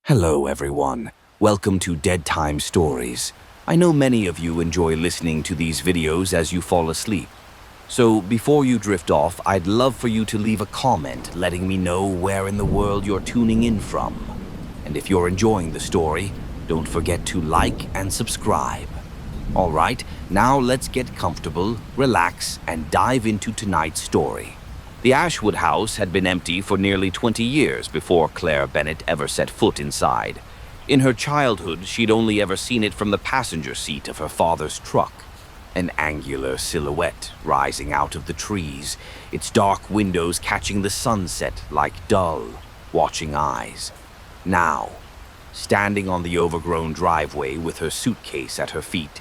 Hello, everyone. Welcome to Dead Time Stories. I know many of you enjoy listening to these videos as you fall asleep. So before you drift off, I'd love for you to leave a comment letting me know where in the world you're tuning in from. And if you're enjoying the story, don't forget to like and subscribe. All right, now let's get comfortable, relax, and dive into tonight's story. The Ashwood house had been empty for nearly 20 years before Claire Bennett ever set foot inside. In her childhood, she'd only ever seen it from the passenger seat of her father's truck. An angular silhouette rising out of the trees, its dark windows catching the sunset like dull, watching eyes. Now, standing on the overgrown driveway with her suitcase at her feet,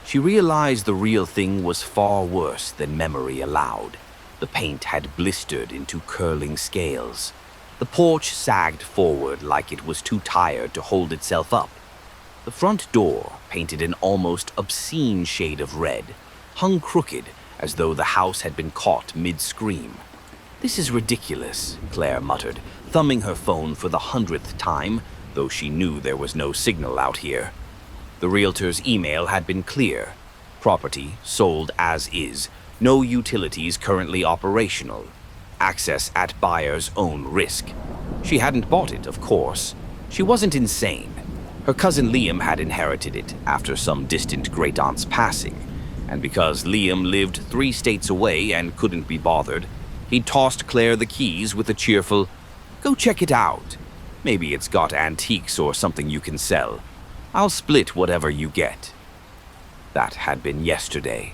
she realized the real thing was far worse than memory allowed. The paint had blistered into curling scales. The porch sagged forward like it was too tired to hold itself up. The front door, painted an almost obscene shade of red, hung crooked as though the house had been caught mid-scream. "This is ridiculous," Claire muttered, thumbing her phone for the 100th time, though she knew there was no signal out here. The realtor's email had been clear. Property sold as is. No utilities currently operational. Access at buyer's own risk. She hadn't bought it, of course. She wasn't insane. Her cousin Liam had inherited it after some distant great-aunt's passing, and because Liam lived 3 states away and couldn't be bothered, he tossed Claire the keys with a cheerful, "Go check it out. Maybe it's got antiques or something you can sell. I'll split whatever you get." That had been yesterday.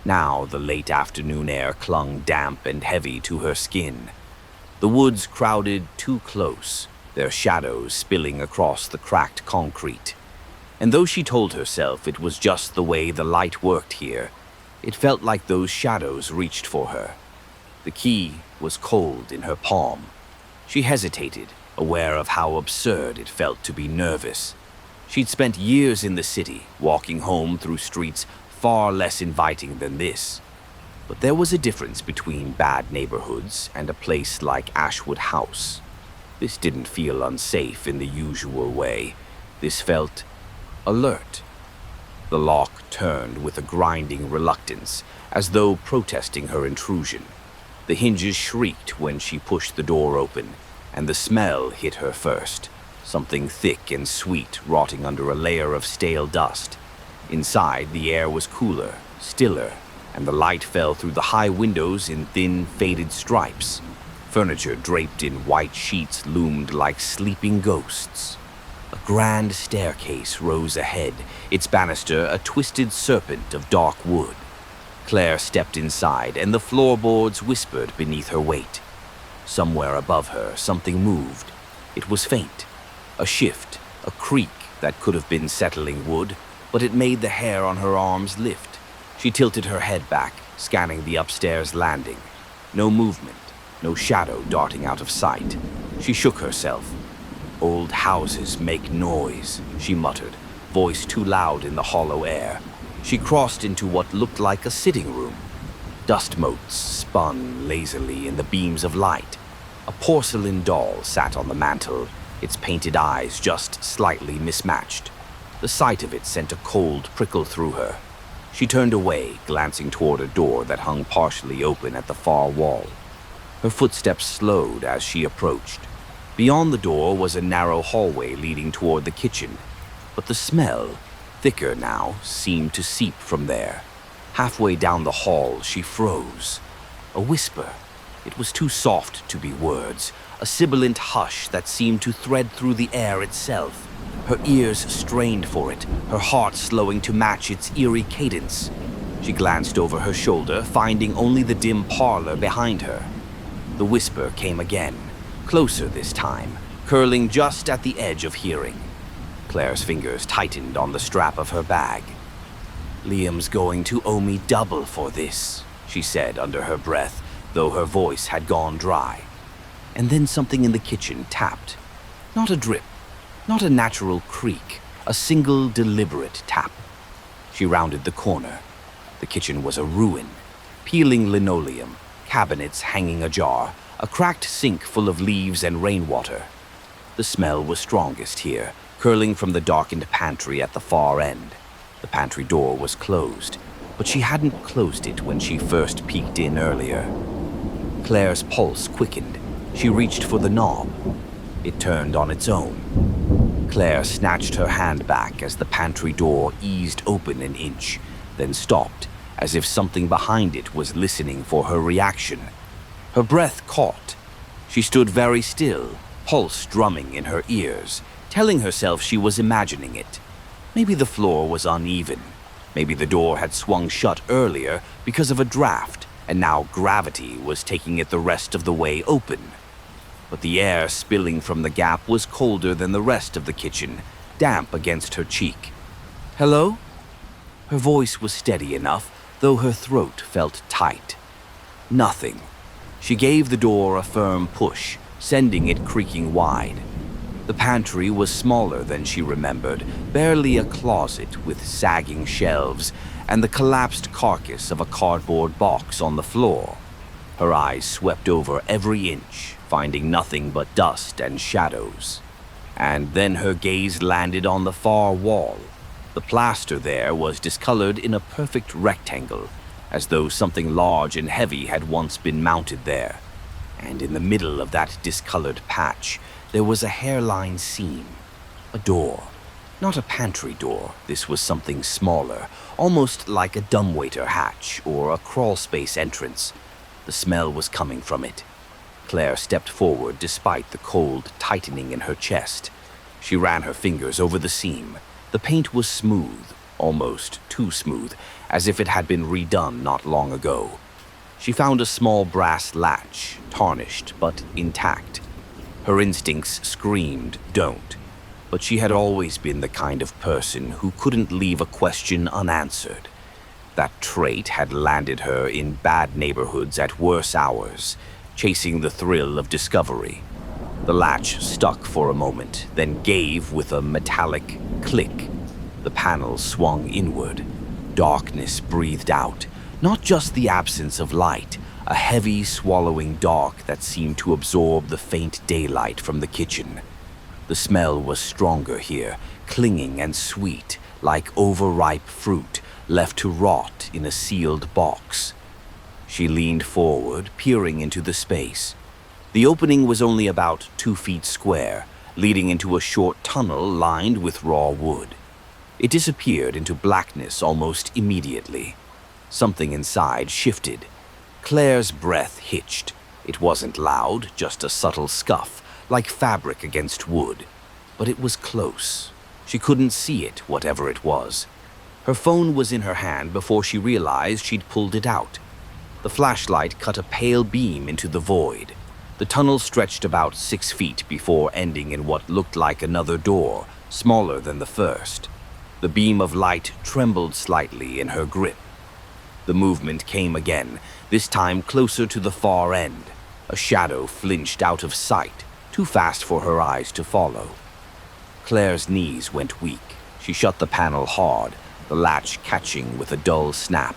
Now the late afternoon air clung damp and heavy to her skin. The woods crowded too close, their shadows spilling across the cracked concrete. And though she told herself it was just the way the light worked here, it felt like those shadows reached for her. The key was cold in her palm. She hesitated, aware of how absurd it felt to be nervous. She'd spent years in the city, walking home through streets far less inviting than this. But there was a difference between bad neighborhoods and a place like Ashwood House. This didn't feel unsafe in the usual way. This felt alert. The lock turned with a grinding reluctance, as though protesting her intrusion. The hinges shrieked when she pushed the door open, and the smell hit her first, something thick and sweet rotting under a layer of stale dust. Inside, the air was cooler, stiller, and the light fell through the high windows in thin, faded stripes. Furniture draped in white sheets loomed like sleeping ghosts. A grand staircase rose ahead, its banister a twisted serpent of dark wood. Claire stepped inside, and the floorboards whispered beneath her weight. Somewhere above her, something moved. It was faint. A shift, a creak that could have been settling wood, but it made the hair on her arms lift. She tilted her head back, scanning the upstairs landing. No movement, no shadow darting out of sight. She shook herself. "Old houses make noise," she muttered, voice too loud in the hollow air. She crossed into what looked like a sitting room. Dust motes spun lazily in the beams of light. A porcelain doll sat on the mantel, its painted eyes just slightly mismatched. The sight of it sent a cold prickle through her. She turned away, glancing toward a door that hung partially open at the far wall. Her footsteps slowed as she approached. Beyond the door was a narrow hallway leading toward the kitchen, but the smell, thicker now, seemed to seep from there. Halfway down the hall, she froze. A whisper. It was too soft to be words, a sibilant hush that seemed to thread through the air itself. Her ears strained for it, her heart slowing to match its eerie cadence. She glanced over her shoulder, finding only the dim parlor behind her. The whisper came again, closer this time, curling just at the edge of hearing. Claire's fingers tightened on the strap of her bag. "Liam's going to owe me double for this," she said under her breath, though her voice had gone dry. And then something in the kitchen tapped. Not a drip, not a natural creak, a single deliberate tap. She rounded the corner. The kitchen was a ruin. Peeling linoleum, cabinets hanging ajar, a cracked sink full of leaves and rainwater. The The smell was strongest here, curling from the darkened pantry at the far end. The pantry door was closed, but she hadn't closed it when she first peeked in earlier. Claire's pulse quickened. She reached for the knob. It turned on its own. Claire snatched her hand back as the pantry door eased open an inch, then stopped, as if something behind it was listening for her reaction. Her breath caught. She stood very still, pulse drumming in her ears, telling herself she was imagining it. Maybe the floor was uneven. Maybe the door had swung shut earlier because of a draft, and now gravity was taking it the rest of the way open. But the air spilling from the gap was colder than the rest of the kitchen, damp against her cheek. "Hello?" Her voice was steady enough, though her throat felt tight. Nothing. She gave the door a firm push, sending it creaking wide. The pantry was smaller than she remembered, barely a closet with sagging shelves and the collapsed carcass of a cardboard box on the floor. Her eyes swept over every inch, finding nothing but dust and shadows. And then her gaze landed on the far wall. The plaster there was discolored in a perfect rectangle, as though something large and heavy had once been mounted there. And in the middle of that discolored patch, there was a hairline seam. A door. Not a pantry door. This was something smaller, almost like a dumbwaiter hatch or a crawlspace entrance. The smell was coming from it. Claire stepped forward despite the cold tightening in her chest. She ran her fingers over the seam. The paint was smooth, almost too smooth, as if it had been redone not long ago. She found a small brass latch, tarnished but intact. Her instincts screamed, "Don't." But she had always been the kind of person who couldn't leave a question unanswered. That trait had landed her in bad neighborhoods at worse hours, chasing the thrill of discovery. The latch stuck for a moment, then gave with a metallic click. The panel swung inward. Darkness breathed out, not just the absence of light, a heavy swallowing dark that seemed to absorb the faint daylight from the kitchen. The smell was stronger here, clinging and sweet, like overripe fruit left to rot in a sealed box. She leaned forward, peering into the space. The opening was only about 2 feet square, leading into a short tunnel lined with raw wood. It disappeared into blackness almost immediately. Something inside shifted. Claire's breath hitched. It wasn't loud, just a subtle scuff, like fabric against wood. But it was close. She couldn't see it, whatever it was. Her phone was in her hand before she realized she'd pulled it out. The flashlight cut a pale beam into the void. The tunnel stretched about 6 feet before ending in what looked like another door, smaller than the first. The beam of light trembled slightly in her grip. The movement came again, this time closer to the far end. A shadow flinched out of sight, too fast for her eyes to follow. Claire's knees went weak. She shut the panel hard, the latch catching with a dull snap.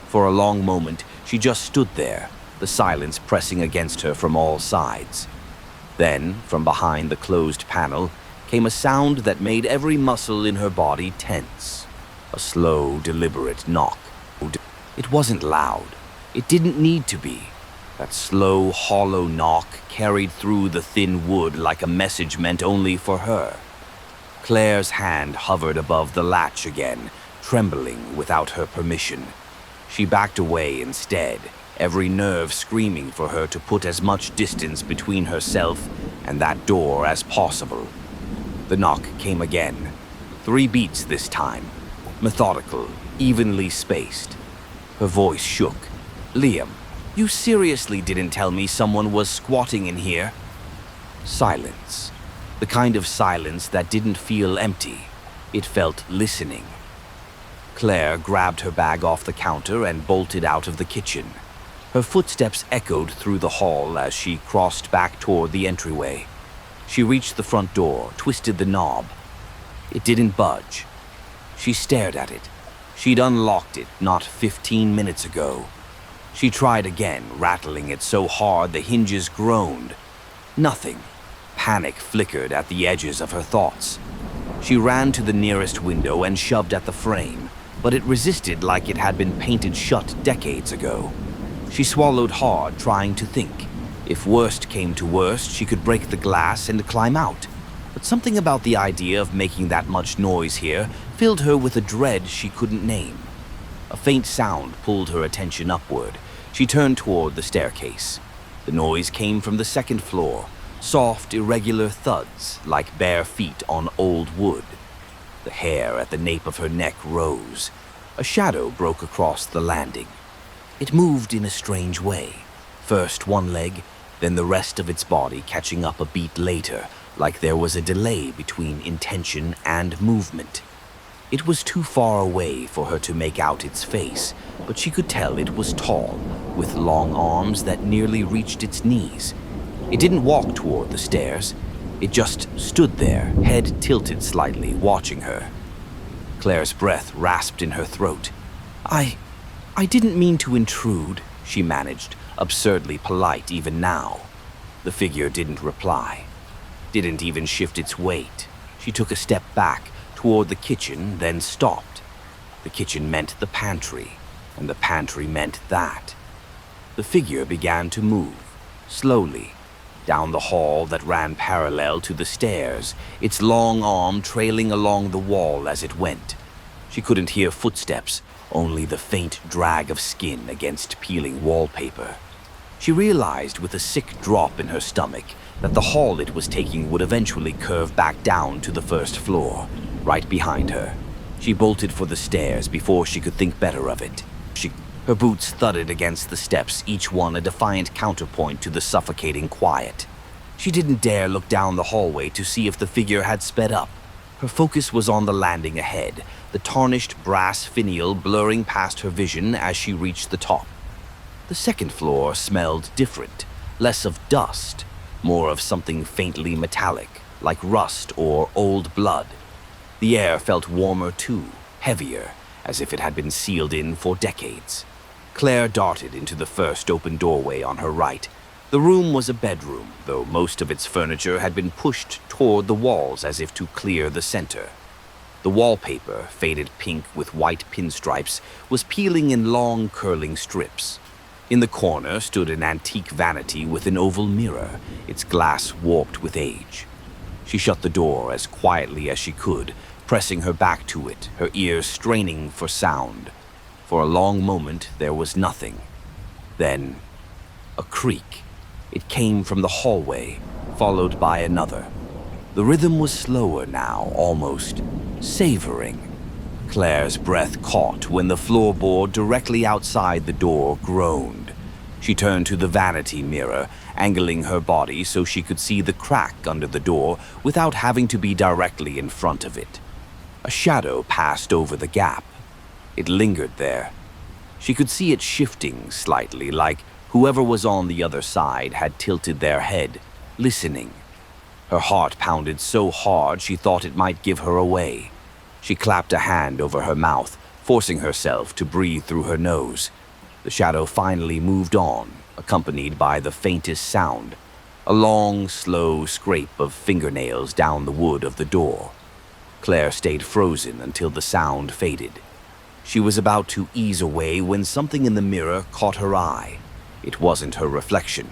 For a long moment, she just stood there, the silence pressing against her from all sides. Then, from behind the closed panel, came a sound that made every muscle in her body tense. A slow, deliberate knock. It wasn't loud. It didn't need to be. That slow, hollow knock carried through the thin wood like a message meant only for her. Claire's hand hovered above the latch again, trembling without her permission. She backed away instead, every nerve screaming for her to put as much distance between herself and that door as possible. The knock came again. 3 beats this time, methodical, evenly spaced. Her voice shook. "Liam, you seriously didn't tell me someone was squatting in here?" Silence. The kind of silence that didn't feel empty. It felt listening. Claire grabbed her bag off the counter and bolted out of the kitchen. Her footsteps echoed through the hall as she crossed back toward the entryway. She reached the front door, twisted the knob. It didn't budge. She stared at it. She'd unlocked it not 15 minutes ago. She tried again, rattling it so hard the hinges groaned. Nothing. Panic flickered at the edges of her thoughts. She ran to the nearest window and shoved at the frame, but it resisted like it had been painted shut decades ago. She swallowed hard, trying to think. If worst came to worst, she could break the glass and climb out. But something about the idea of making that much noise here filled her with a dread she couldn't name. A faint sound pulled her attention upward. She turned toward the staircase. The noise came from the second floor, soft, irregular thuds like bare feet on old wood. The hair at the nape of her neck rose. A shadow broke across the landing. It moved in a strange way. First one leg, then the rest of its body catching up a beat later, like there was a delay between intention and movement. It was too far away for her to make out its face, but she could tell it was tall, with long arms that nearly reached its knees. It didn't walk toward the stairs. It just stood there, head tilted slightly, watching her. Claire's breath rasped in her throat. I didn't mean to intrude," she managed, absurdly polite even now. The figure didn't reply. Didn't even shift its weight. She took a step back toward the kitchen, then stopped. The kitchen meant the pantry, and the pantry meant that. The figure began to move, slowly, down the hall that ran parallel to the stairs, its long arm trailing along the wall as it went. She couldn't hear footsteps, only the faint drag of skin against peeling wallpaper. She realized with a sick drop in her stomach that the hall it was taking would eventually curve back down to the first floor, right behind her. She bolted for the stairs before she could think better of it. Her boots thudded against the steps, each one a defiant counterpoint to the suffocating quiet. She didn't dare look down the hallway to see if the figure had sped up. Her focus was on the landing ahead, the tarnished brass finial blurring past her vision as she reached the top. The second floor smelled different, less of dust, more of something faintly metallic, like rust or old blood. The air felt warmer too, heavier, as if it had been sealed in for decades. Claire darted into the first open doorway on her right. The room was a bedroom, though most of its furniture had been pushed toward the walls as if to clear the center. The wallpaper, faded pink with white pinstripes, was peeling in long, curling strips. In the corner stood an antique vanity with an oval mirror, its glass warped with age. She shut the door as quietly as she could, pressing her back to it, her ears straining for sound. For a long moment, there was nothing. Then, a creak. It came from the hallway, followed by another. The rhythm was slower now, almost savoring. Claire's breath caught when the floorboard directly outside the door groaned. She turned to the vanity mirror, angling her body so she could see the crack under the door without having to be directly in front of it. A shadow passed over the gap. It lingered there. She could see it shifting slightly, like whoever was on the other side had tilted their head, listening. Her heart pounded so hard she thought it might give her away. She clapped a hand over her mouth, forcing herself to breathe through her nose. The shadow finally moved on, accompanied by the faintest sound, a long, slow scrape of fingernails down the wood of the door. Claire stayed frozen until the sound faded. She was about to ease away when something in the mirror caught her eye. It wasn't her reflection.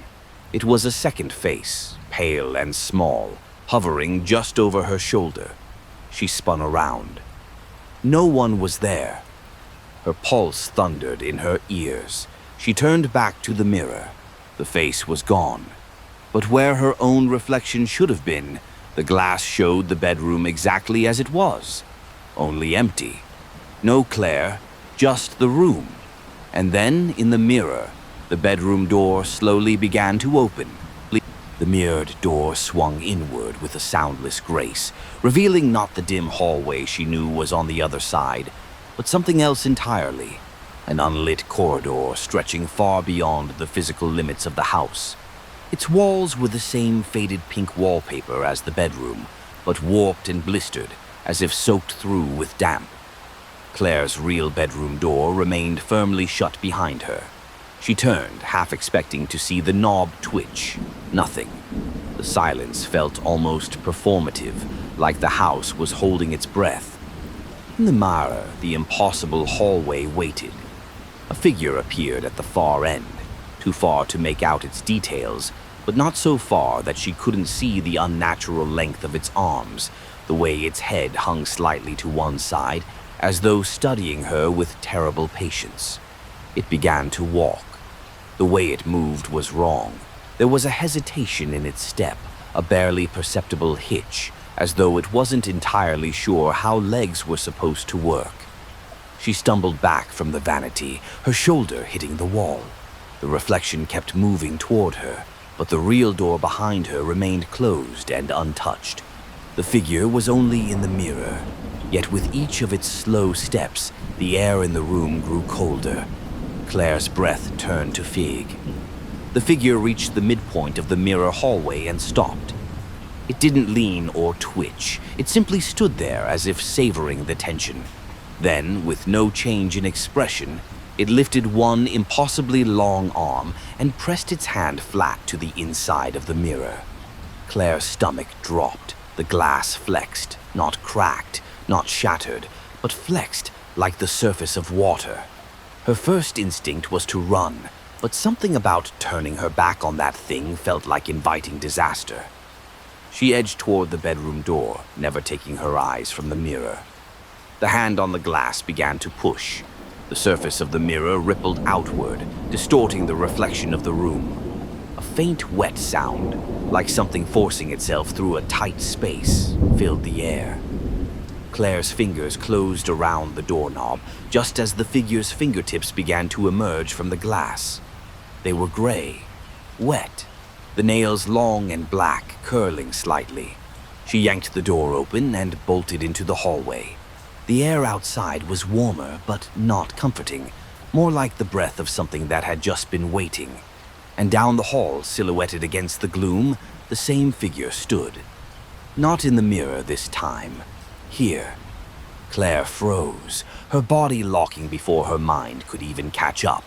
It was a second face, pale and small, hovering just over her shoulder. She spun around. No one was there. Her pulse thundered in her ears. She turned back to the mirror. The face was gone. But where her own reflection should have been, the glass showed the bedroom exactly as it was, only empty. No Claire, just the room. And then, in the mirror, the bedroom door slowly began to open. The mirrored door swung inward with a soundless grace, revealing not the dim hallway she knew was on the other side, but something else entirely, an unlit corridor stretching far beyond the physical limits of the house. Its walls were the same faded pink wallpaper as the bedroom, but warped and blistered, as if soaked through with damp. Claire's real bedroom door remained firmly shut behind her. She turned, half expecting to see the knob twitch. Nothing. The silence felt almost performative, like the house was holding its breath. In the mirror, the impossible hallway waited. A figure appeared at the far end, too far to make out its details, but not so far that she couldn't see the unnatural length of its arms, the way its head hung slightly to one side, as though studying her with terrible patience. It began to walk. The way it moved was wrong. There was a hesitation in its step, a barely perceptible hitch, as though it wasn't entirely sure how legs were supposed to work. She stumbled back from the vanity, her shoulder hitting the wall. The reflection kept moving toward her, but the real door behind her remained closed and untouched. The figure was only in the mirror, yet with each of its slow steps, the air in the room grew colder. Claire's breath turned to fig. The figure reached the midpoint of the mirror hallway and stopped. It didn't lean or twitch. It simply stood there as if savoring the tension. Then, with no change in expression, it lifted one impossibly long arm and pressed its hand flat to the inside of the mirror. Claire's stomach dropped. The glass flexed, not cracked, not shattered, but flexed like the surface of water. Her first instinct was to run, but something about turning her back on that thing felt like inviting disaster. She edged toward the bedroom door, never taking her eyes from the mirror. The hand on the glass began to push. The surface of the mirror rippled outward, distorting the reflection of the room. A faint wet sound, like something forcing itself through a tight space, filled the air. Claire's fingers closed around the doorknob, just as the figure's fingertips began to emerge from the glass. They were gray, wet, the nails long and black, curling slightly. She yanked the door open and bolted into the hallway. The air outside was warmer, but not comforting, more like the breath of something that had just been waiting. And down the hall, silhouetted against the gloom, the same figure stood. Not in the mirror this time. Here. Claire froze, her body locking before her mind could even catch up.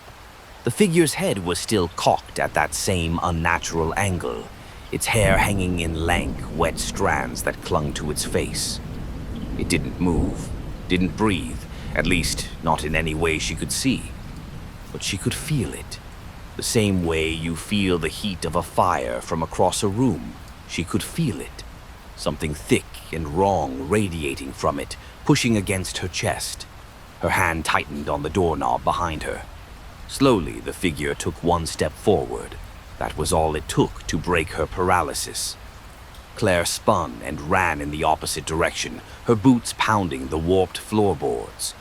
The figure's head was still cocked at that same unnatural angle, its hair hanging in lank, wet strands that clung to its face. It didn't move, didn't breathe, at least not in any way she could see. But she could feel it. The same way you feel the heat of a fire from across a room. She could feel it. Something thick and wrong radiating from it, pushing against her chest. Her hand tightened on the doorknob behind her. Slowly, the figure took one step forward. That was all it took to break her paralysis. Claire spun and ran in the opposite direction, her boots pounding the warped floorboards.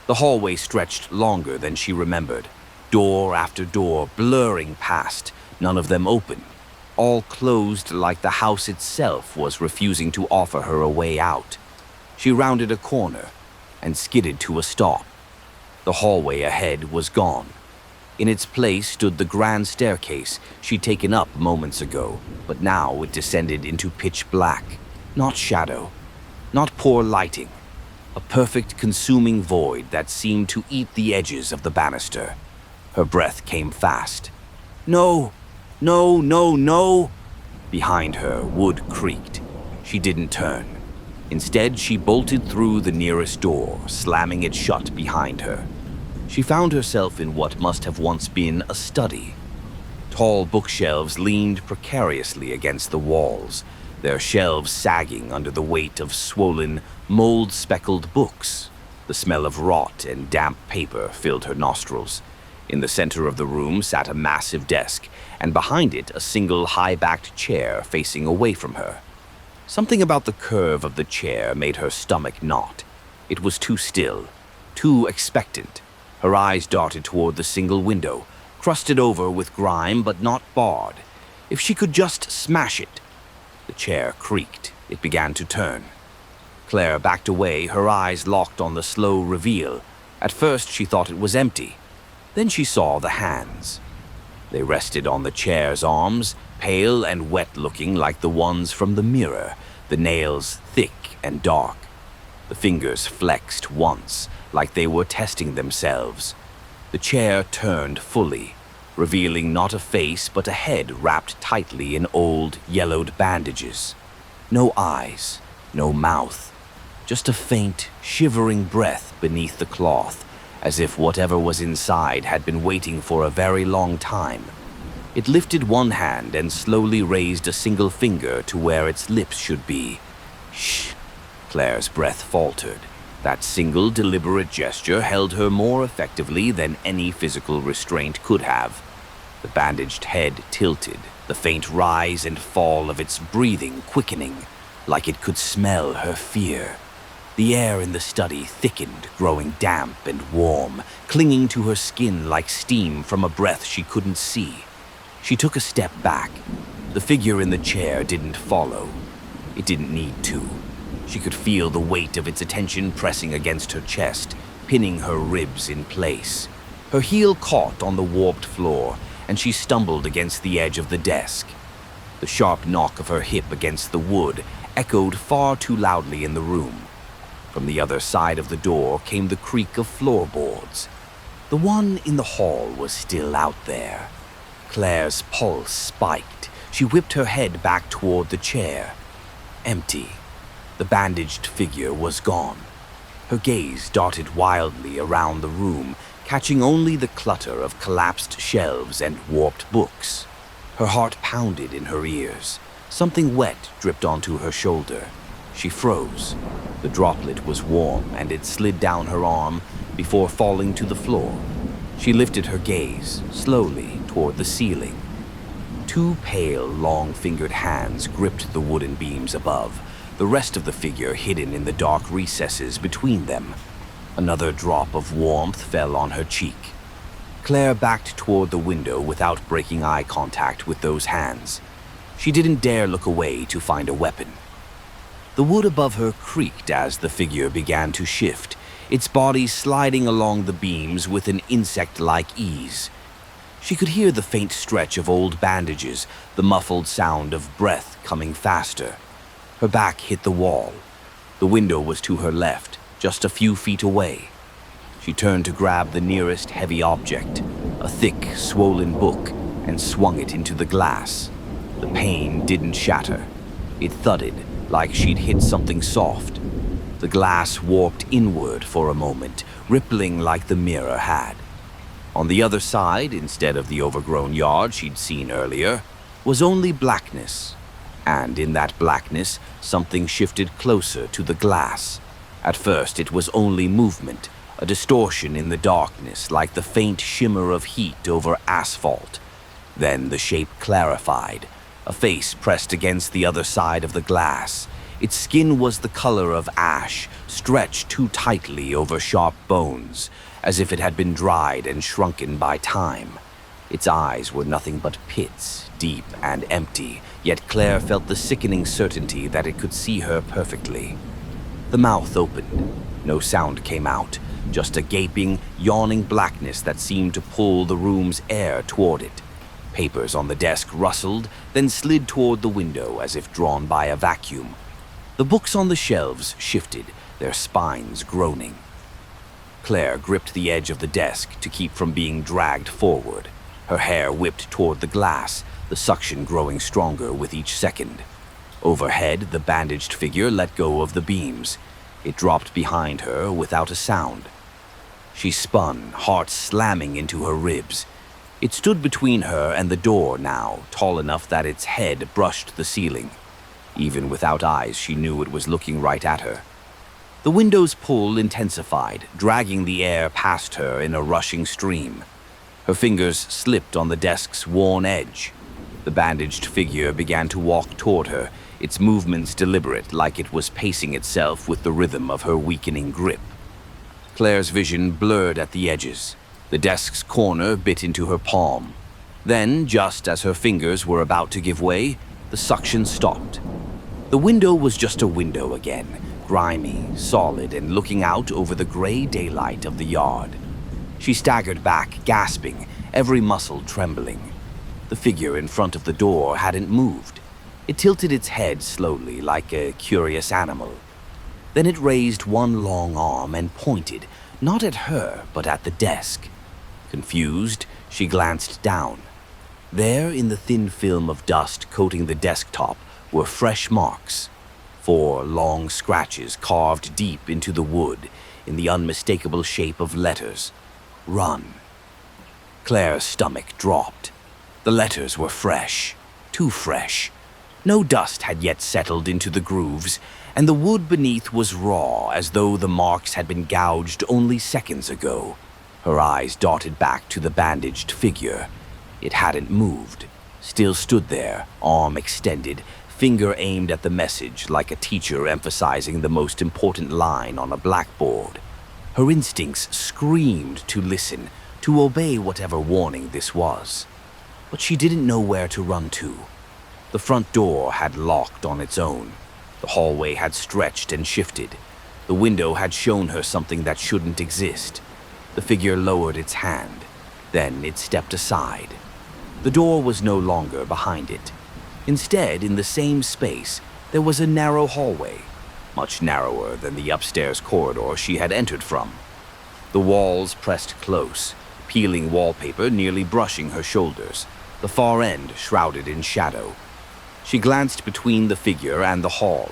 The hallway stretched longer than she remembered. Door after door blurring past, none of them open. All closed like the house itself was refusing to offer her a way out. She rounded a corner and skidded to a stop. The hallway ahead was gone. In its place stood the grand staircase she'd taken up moments ago, but now it descended into pitch black. Not shadow, not poor lighting. A perfect consuming void that seemed to eat the edges of the banister. Her breath came fast. No! No, no, no! Behind her, wood creaked. She didn't turn. Instead, she bolted through the nearest door, slamming it shut behind her. She found herself in what must have once been a study. Tall bookshelves leaned precariously against the walls, their shelves sagging under the weight of swollen, mold-speckled books. The smell of rot and damp paper filled her nostrils. In the center of the room sat a massive desk, and behind it a single high-backed chair facing away from her. Something about the curve of the chair made her stomach knot. It was too still, too expectant. Her eyes darted toward the single window, crusted over with grime but not barred. If she could just smash it. The chair creaked. It began to turn. Claire backed away, her eyes locked on the slow reveal. At first she thought it was empty. Then she saw the hands. They rested on the chair's arms, pale and wet-looking like the ones from the mirror, the nails thick and dark. The fingers flexed once, like they were testing themselves. The chair turned fully. revealing not a face but a head wrapped tightly in old, yellowed bandages. No eyes, no mouth, just a faint, shivering breath beneath the cloth, as if whatever was inside had been waiting for a very long time. It lifted one hand and slowly raised a single finger to where its lips should be. Shh! Claire's breath faltered. That single deliberate gesture held her more effectively than any physical restraint could have. The bandaged head tilted, the faint rise and fall of its breathing quickening, like it could smell her fear. The air in the study thickened, growing damp and warm, clinging to her skin like steam from a breath she couldn't see. She took a step back. The figure in the chair didn't follow. It didn't need to. She could feel the weight of its attention pressing against her chest, pinning her ribs in place. Her heel caught on the warped floor, and she stumbled against the edge of the desk. The sharp knock of her hip against the wood echoed far too loudly in the room. From the other side of the door came the creak of floorboards. The one in the hall was still out there. Claire's pulse spiked. She whipped her head back toward the chair. Empty. The bandaged figure was gone. Her gaze darted wildly around the room, catching only the clutter of collapsed shelves and warped books. Her heart pounded in her ears. Something wet dripped onto her shoulder. She froze. The droplet was warm, and it slid down her arm before falling to the floor. She lifted her gaze, slowly, toward the ceiling. Two pale, long-fingered hands gripped the wooden beams above, the rest of the figure hidden in the dark recesses between them. Another drop of warmth fell on her cheek. Claire backed toward the window without breaking eye contact with those hands. She didn't dare look away to find a weapon. The wood above her creaked as the figure began to shift, its body sliding along the beams with an insect-like ease. She could hear the faint stretch of old bandages, the muffled sound of breath coming faster. Her back hit the wall. The window was to her left, just a few feet away. She turned to grab the nearest heavy object, a thick, swollen book, and swung it into the glass. The pane didn't shatter. It thudded, like she'd hit something soft. The glass warped inward for a moment, rippling like the mirror had. On the other side, instead of the overgrown yard she'd seen earlier, was only blackness. And in that blackness, something shifted closer to the glass. At first, it was only movement, a distortion in the darkness, like the faint shimmer of heat over asphalt. Then the shape clarified, a face pressed against the other side of the glass. Its skin was the color of ash, stretched too tightly over sharp bones, as if it had been dried and shrunken by time. Its eyes were nothing but pits, deep and empty, yet Claire felt the sickening certainty that it could see her perfectly. The mouth opened. No sound came out, just a gaping, yawning blackness that seemed to pull the room's air toward it. Papers on the desk rustled, then slid toward the window as if drawn by a vacuum. The books on the shelves shifted, their spines groaning. Claire gripped the edge of the desk to keep from being dragged forward. Her hair whipped toward the glass, the suction growing stronger with each second. Overhead, the bandaged figure let go of the beams. It dropped behind her without a sound. She spun, heart slamming into her ribs. It stood between her and the door now, tall enough that its head brushed the ceiling. Even without eyes, she knew it was looking right at her. The window's pull intensified, dragging the air past her in a rushing stream. Her fingers slipped on the desk's worn edge. The bandaged figure began to walk toward her, its movements deliberate, like it was pacing itself with the rhythm of her weakening grip. Claire's vision blurred at the edges. The desk's corner bit into her palm. Then, just as her fingers were about to give way, the suction stopped. The window was just a window again, grimy, solid, and looking out over the gray daylight of the yard. She staggered back, gasping, every muscle trembling. The figure in front of the door hadn't moved. It tilted its head slowly, like a curious animal. Then it raised one long arm and pointed, not at her, but at the desk. Confused, She glanced down. There, in the thin film of dust coating the desktop, were fresh marks. 4 long scratches carved deep into the wood in the unmistakable shape of letters. Run. Claire's stomach dropped. The letters were fresh, too fresh. No dust had yet settled into the grooves, and the wood beneath was raw, as though the marks had been gouged only seconds ago. Her eyes darted back to the bandaged figure. It hadn't moved, still stood there, arm extended, finger aimed at the message like a teacher emphasizing the most important line on a blackboard. Her instincts screamed to listen, to obey whatever warning this was. But she didn't know where to run to. The front door had locked on its own. The hallway had stretched and shifted. The window had shown her something that shouldn't exist. The figure lowered its hand. Then it stepped aside. The door was no longer behind it. Instead, in the same space, there was a narrow hallway, much narrower than the upstairs corridor she had entered from. The walls pressed close, peeling wallpaper nearly brushing her shoulders, the far end shrouded in shadow. She glanced between the figure and the hall.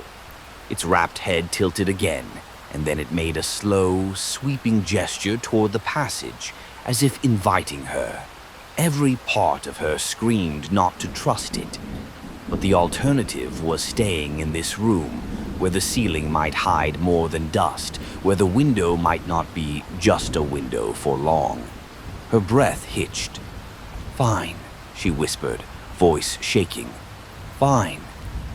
Its wrapped head tilted again, and then it made a slow, sweeping gesture toward the passage, as if inviting her. Every part of her screamed not to trust it. But the alternative was staying in this room, where the ceiling might hide more than dust, where the window might not be just a window for long. Her breath hitched. "Fine," she whispered, voice shaking. "Fine."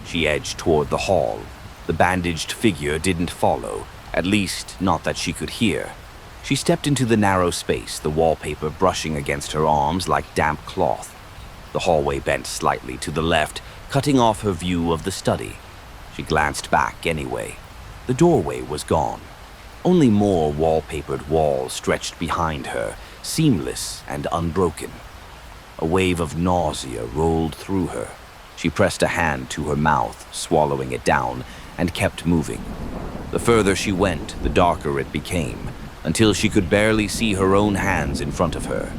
She edged toward the hall. The bandaged figure didn't follow, at least not that she could hear. She stepped into the narrow space, the wallpaper brushing against her arms like damp cloth. The hallway bent slightly to the left, cutting off her view of the study. She glanced back anyway. The doorway was gone. Only more wallpapered walls stretched behind her, seamless and unbroken. A wave of nausea rolled through her. She pressed a hand to her mouth, swallowing it down, and kept moving. The further she went, the darker it became, until she could barely see her own hands in front of her.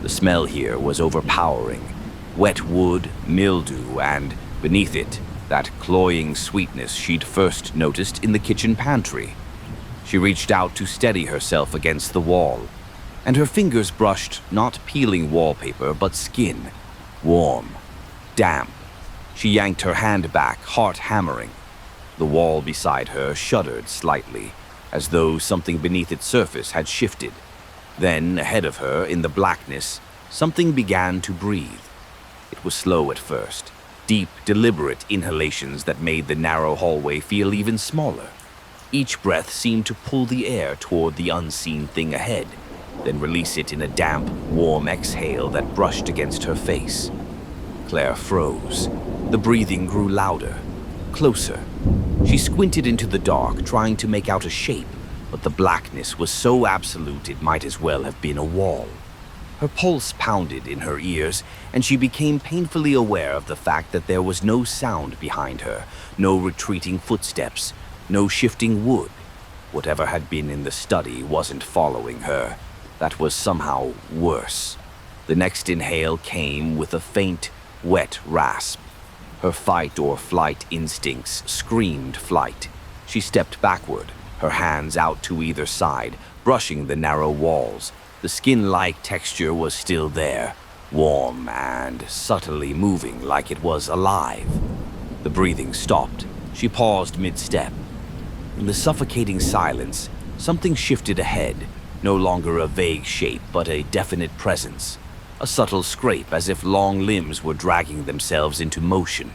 The smell here was overpowering. Wet wood, mildew, and, beneath it, that cloying sweetness she'd first noticed in the kitchen pantry. She reached out to steady herself against the wall, and her fingers brushed not peeling wallpaper but skin, warm, damp. She yanked her hand back, heart hammering. The wall beside her shuddered slightly, as though something beneath its surface had shifted. Then, ahead of her, in the blackness, something began to breathe. It was slow at first, deep, deliberate inhalations that made the narrow hallway feel even smaller. Each breath seemed to pull the air toward the unseen thing ahead, then release it in a damp, warm exhale that brushed against her face. Claire froze. The breathing grew louder, closer. She squinted into the dark, trying to make out a shape, but the blackness was so absolute it might as well have been a wall. Her pulse pounded in her ears, and she became painfully aware of the fact that there was no sound behind her, no retreating footsteps, no shifting wood. Whatever had been in the study wasn't following her. That was somehow worse. The next inhale came with a faint, wet rasp. Her fight or flight instincts screamed flight. She stepped backward, her hands out to either side, brushing the narrow walls. The skin-like texture was still there, warm and subtly moving like it was alive. The breathing stopped. She paused mid-step. In the suffocating silence, something shifted ahead, no longer a vague shape but a definite presence. A subtle scrape as if long limbs were dragging themselves into motion.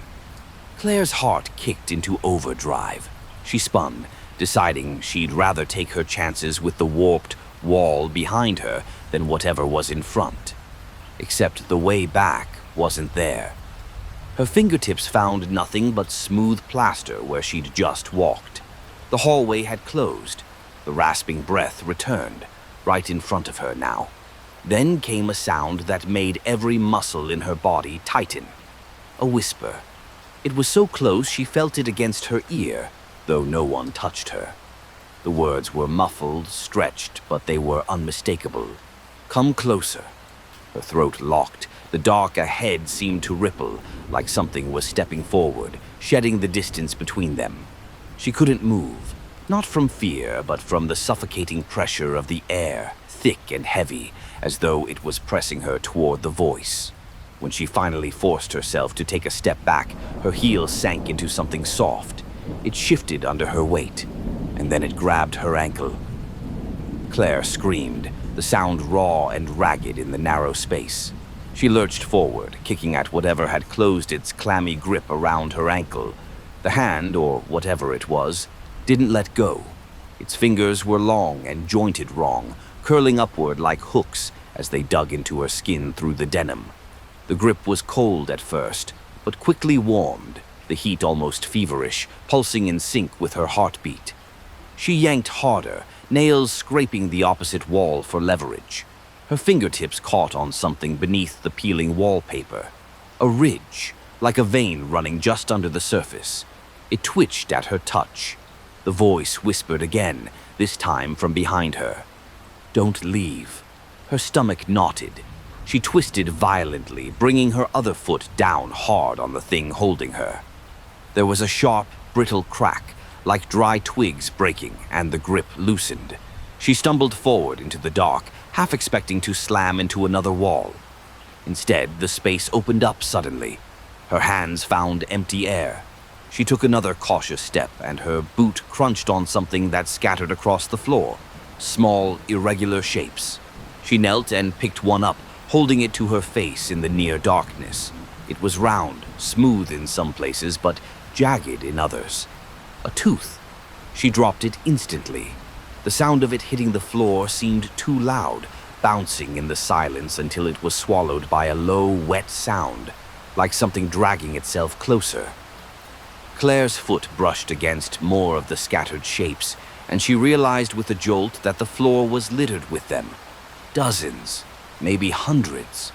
Claire's heart kicked into overdrive. She spun, deciding she'd rather take her chances with the warped wall behind her than whatever was in front. Except the way back wasn't there. Her fingertips found nothing but smooth plaster where she'd just walked. The hallway had closed. The rasping breath returned, right in front of her now. Then came a sound that made every muscle in her body tighten. A whisper. It was so close she felt it against her ear, though no one touched her. The words were muffled, stretched, but they were unmistakable. "Come closer." Her throat locked. The dark ahead seemed to ripple, like something was stepping forward, shedding the distance between them. She couldn't move, not from fear, but from the suffocating pressure of the air, thick and heavy, as though it was pressing her toward the voice. When she finally forced herself to take a step back, her heel sank into something soft. It shifted under her weight, and then it grabbed her ankle. Claire screamed, the sound raw and ragged in the narrow space. She lurched forward, kicking at whatever had closed its clammy grip around her ankle. The hand, or whatever it was, didn't let go. Its fingers were long and jointed wrong, curling upward like hooks as they dug into her skin through the denim. The grip was cold at first, but quickly warmed, the heat almost feverish, pulsing in sync with her heartbeat. She yanked harder, nails scraping the opposite wall for leverage. Her fingertips caught on something beneath the peeling wallpaper. A ridge, like a vein running just under the surface. It twitched at her touch. The voice whispered again, this time from behind her. "Don't leave." Her stomach knotted. She twisted violently, bringing her other foot down hard on the thing holding her. There was a sharp, brittle crack, like dry twigs breaking, and the grip loosened. She stumbled forward into the dark, half expecting to slam into another wall. Instead, the space opened up suddenly. Her hands found empty air. She took another cautious step, and her boot crunched on something that scattered across the floor. Small, irregular shapes. She knelt and picked one up, holding it to her face in the near darkness. It was round, smooth in some places, but jagged in others. A tooth. She dropped it instantly. The sound of it hitting the floor seemed too loud, bouncing in the silence until it was swallowed by a low, wet sound, like something dragging itself closer. Claire's foot brushed against more of the scattered shapes, and she realized with a jolt that the floor was littered with them. Dozens, maybe hundreds.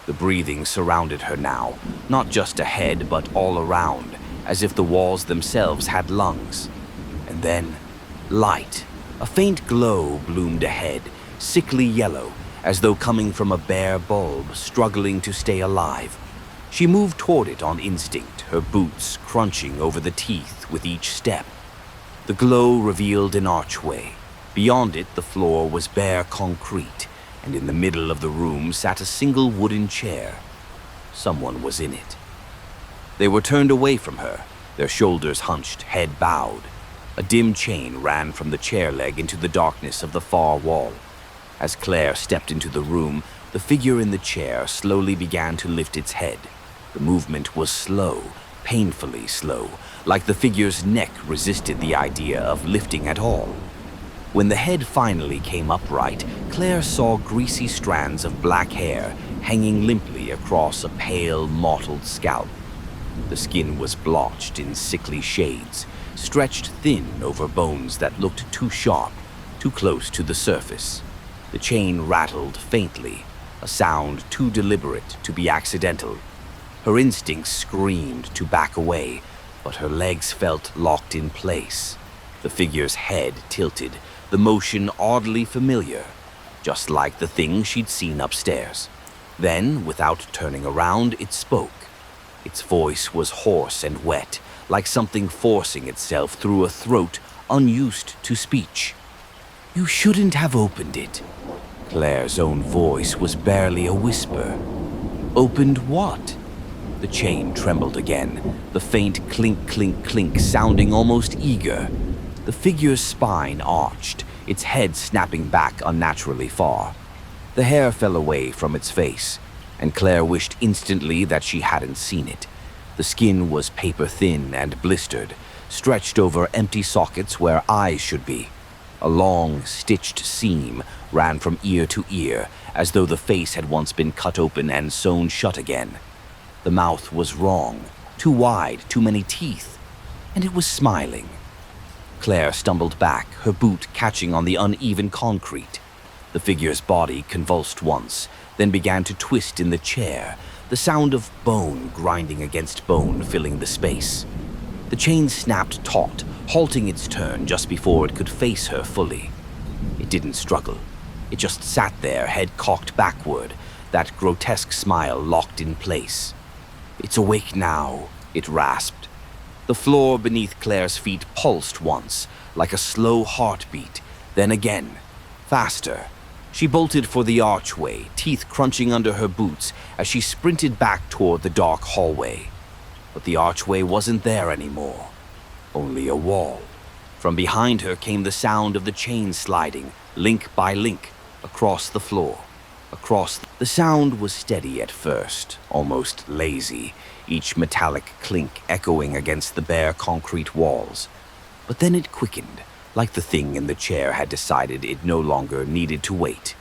The breathing surrounded her now, not just ahead but all around, as if the walls themselves had lungs. And then, light. A faint glow bloomed ahead, sickly yellow, as though coming from a bare bulb, struggling to stay alive. She moved toward it on instinct, her boots crunching over the teeth with each step. The glow revealed an archway. Beyond it, the floor was bare concrete, and in the middle of the room sat a single wooden chair. Someone was in it. They were turned away from her, their shoulders hunched, head bowed. A dim chain ran from the chair leg into the darkness of the far wall. As Claire stepped into the room, the figure in the chair slowly began to lift its head. The movement was slow, painfully slow, like the figure's neck resisted the idea of lifting at all. When the head finally came upright, Claire saw greasy strands of black hair hanging limply across a pale, mottled scalp. The skin was blotched in sickly shades, stretched thin over bones that looked too sharp, too close to the surface. The chain rattled faintly, a sound too deliberate to be accidental. Her instincts screamed to back away, but her legs felt locked in place. The figure's head tilted, the motion oddly familiar, just like the thing she'd seen upstairs. Then, without turning around, it spoke. Its voice was hoarse and wet, like something forcing itself through a throat unused to speech. "You shouldn't have opened it." Claire's own voice was barely a whisper. "Opened what?" The chain trembled again, the faint clink, clink, clink sounding almost eager. The figure's spine arched, its head snapping back unnaturally far. The hair fell away from its face, and Claire wished instantly that she hadn't seen it. The skin was paper-thin and blistered, stretched over empty sockets where eyes should be. A long, stitched seam ran from ear to ear, as though the face had once been cut open and sewn shut again. The mouth was wrong, too wide, too many teeth, and it was smiling. Claire stumbled back, her boot catching on the uneven concrete. The figure's body convulsed once, then began to twist in the chair, the sound of bone grinding against bone filling the space. The chain snapped taut, halting its turn just before it could face her fully. It didn't struggle. It just sat there, head cocked backward, that grotesque smile locked in place. "It's awake now," it rasped. The floor beneath Claire's feet pulsed once, like a slow heartbeat, then again, faster. She bolted for the archway, teeth crunching under her boots as she sprinted back toward the dark hallway. But the archway wasn't there anymore, only a wall. From behind her came the sound of the chain sliding, link by link, across the floor. The sound was steady at first, almost lazy, each metallic clink echoing against the bare concrete walls. But then it quickened, like the thing in the chair had decided it no longer needed to wait.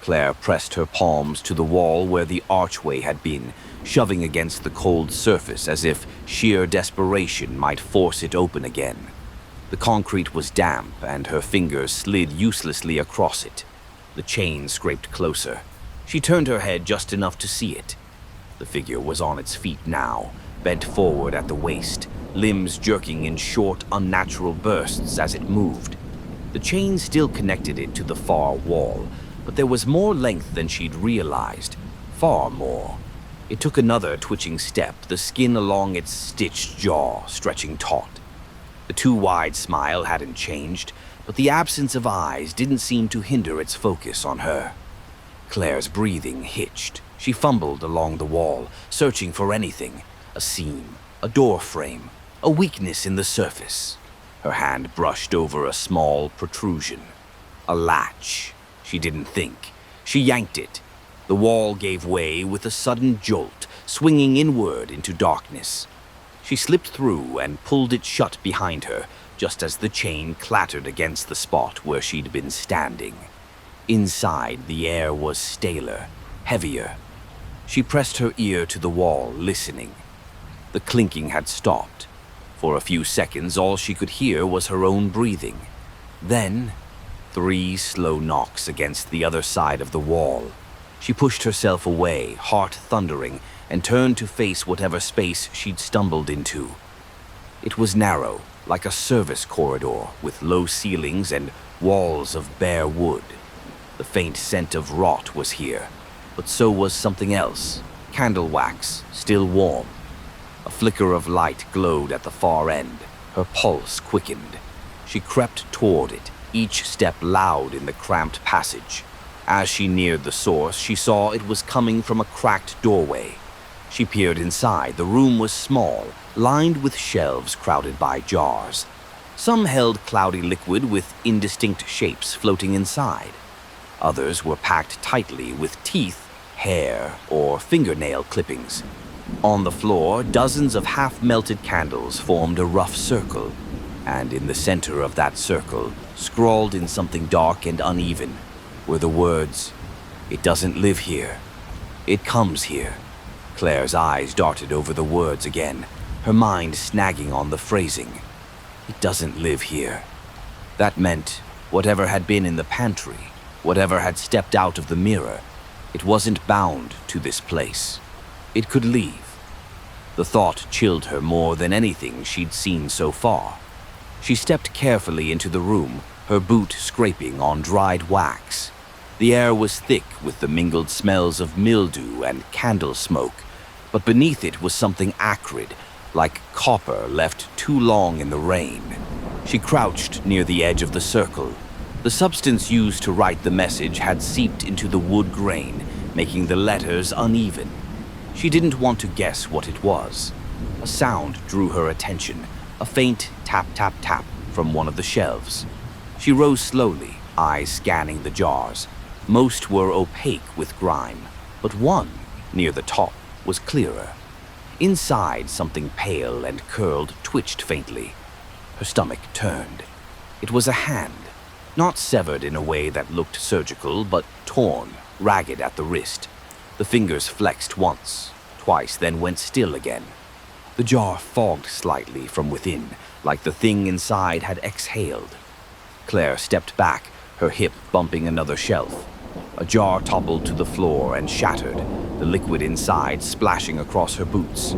Claire pressed her palms to the wall where the archway had been, shoving against the cold surface as if sheer desperation might force it open again. The concrete was damp, and her fingers slid uselessly across it. The chain scraped closer. She turned her head just enough to see it. The figure was on its feet now, bent forward at the waist, limbs jerking in short, unnatural bursts as it moved. The chain still connected it to the far wall, but there was more length than she'd realized. Far more. It took another twitching step, the skin along its stitched jaw stretching taut. The too-wide smile hadn't changed, but the absence of eyes didn't seem to hinder its focus on her. Claire's breathing hitched. She fumbled along the wall, searching for anything, a seam, a door frame, a weakness in the surface. Her hand brushed over a small protrusion. A latch. She didn't think. She yanked it. The wall gave way with a sudden jolt, swinging inward into darkness. She slipped through and pulled it shut behind her, just as the chain clattered against the spot where she'd been standing. Inside, the air was staler, heavier. She pressed her ear to the wall, listening. The clinking had stopped. For a few seconds, all she could hear was her own breathing. Then, 3 slow knocks against the other side of the wall. She pushed herself away, heart thundering, and turned to face whatever space she'd stumbled into. It was narrow, like a service corridor, with low ceilings and walls of bare wood. The faint scent of rot was here, but so was something else, candle wax, still warm. A flicker of light glowed at the far end. Her pulse quickened. She crept toward it, each step loud in the cramped passage. As she neared the source, she saw it was coming from a cracked doorway. She peered inside. The room was small, lined with shelves crowded by jars. Some held cloudy liquid with indistinct shapes floating inside. Others were packed tightly with teeth, hair, or fingernail clippings. On the floor, dozens of half-melted candles formed a rough circle, and in the center of that circle, scrawled in something dark and uneven, were the words, "It doesn't live here. It comes here." Claire's eyes darted over the words again, her mind snagging on the phrasing. It doesn't live here. That meant whatever had been in the pantry, whatever had stepped out of the mirror, it wasn't bound to this place. It could leave. The thought chilled her more than anything she'd seen so far. She stepped carefully into the room, her boot scraping on dried wax. The air was thick with the mingled smells of mildew and candle smoke, but beneath it was something acrid, like copper left too long in the rain. She crouched near the edge of the circle. The substance used to write the message had seeped into the wood grain, making the letters uneven. She didn't want to guess what it was. A sound drew her attention, a faint tap-tap-tap from one of the shelves. She rose slowly, eyes scanning the jars. Most were opaque with grime, but one, near the top, was clearer. Inside, something pale and curled twitched faintly. Her stomach turned. It was a hand, not severed in a way that looked surgical, but torn, ragged at the wrist. The fingers flexed once, twice, then went still again. The jar fogged slightly from within, like the thing inside had exhaled. Claire stepped back, her hip bumping another shelf. A jar toppled to the floor and shattered, the liquid inside splashing across her boots.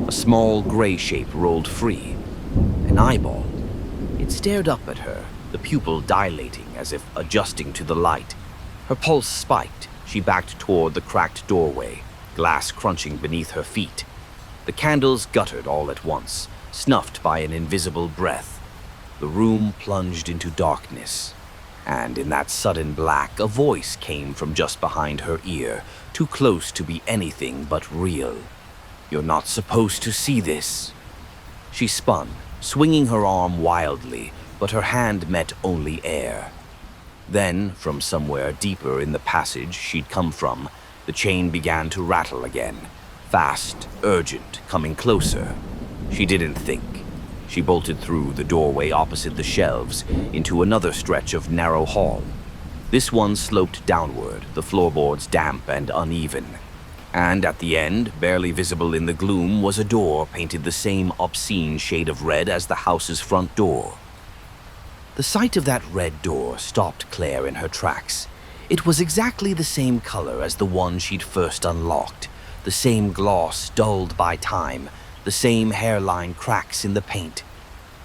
A small gray shape rolled free. An eyeball. It stared up at her, the pupil dilating as if adjusting to the light. Her pulse spiked. she backed toward the cracked doorway, glass crunching beneath her feet. The candles guttered all at once, snuffed by an invisible breath. The room plunged into darkness, and in that sudden black, a voice came from just behind her ear, too close to be anything but real. "You're not supposed to see this." She spun, swinging her arm wildly, but her hand met only air. Then, from somewhere deeper in the passage she'd come from, the chain began to rattle again, fast, urgent, coming closer. She didn't think. She bolted through the doorway opposite the shelves into another stretch of narrow hall. This one sloped downward, the floorboards damp and uneven. And at the end, barely visible in the gloom, was a door painted the same obscene shade of red as the house's front door. The sight of that red door stopped Claire in her tracks. It was exactly the same color as the one she'd first unlocked, the same gloss dulled by time, the same hairline cracks in the paint.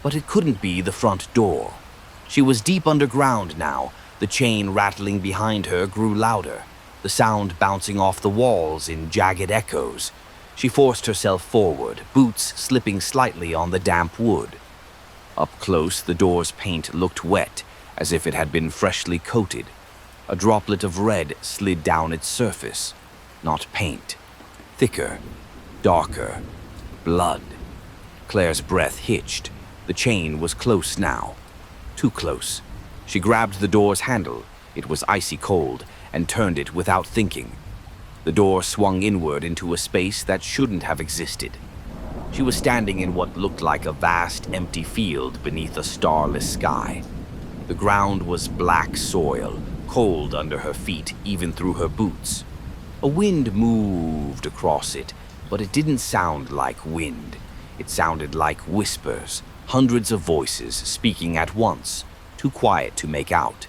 But it couldn't be the front door. She was deep underground now. The chain rattling behind her grew louder, the sound bouncing off the walls in jagged echoes. She forced herself forward, boots slipping slightly on the damp wood. Up close, the door's paint looked wet, as if it had been freshly coated. A droplet of red slid down its surface. Not paint. Thicker, darker, blood. Claire's breath hitched. The chain was close now. Too close. She grabbed the door's handle. It was icy cold, and turned it without thinking. The door swung inward into a space that shouldn't have existed. She was standing in what looked like a vast, empty field beneath a starless sky. The ground was black soil, cold under her feet, even through her boots. A wind moved across it, but it didn't sound like wind. It sounded like whispers, hundreds of voices speaking at once, too quiet to make out.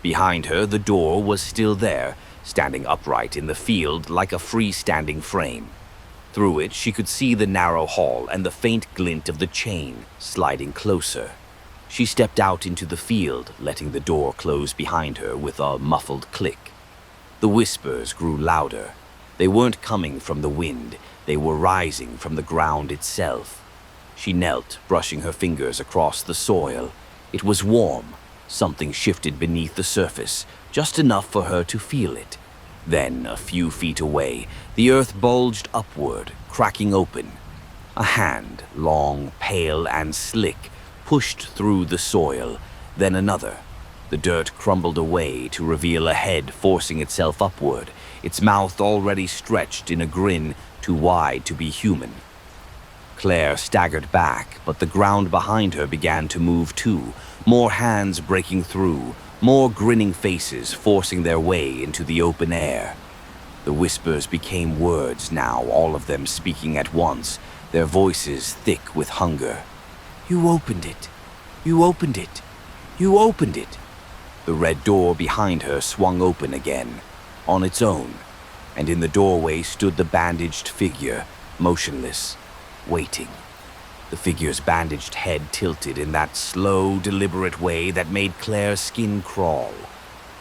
Behind her, the door was still there, standing upright in the field like a freestanding frame. Through it, she could see the narrow hall and the faint glint of the chain sliding closer. She stepped out into the field, letting the door close behind her with a muffled click. The whispers grew louder. They weren't coming from the wind. They were rising from the ground itself. She knelt, brushing her fingers across the soil. It was warm. Something shifted beneath the surface, just enough for her to feel it. Then, a few feet away, the earth bulged upward, cracking open. A hand, long, pale, and slick, pushed through the soil, then another. The dirt crumbled away to reveal a head forcing itself upward, its mouth already stretched in a grin too wide to be human. Claire staggered back, but the ground behind her began to move too, more hands breaking through, more grinning faces forcing their way into the open air. The whispers became words now, all of them speaking at once, their voices thick with hunger. "You opened it. You opened it. You opened it." The red door behind her swung open again, on its own, and in the doorway stood the bandaged figure, motionless, waiting. The figure's bandaged head tilted in that slow, deliberate way that made Claire's skin crawl.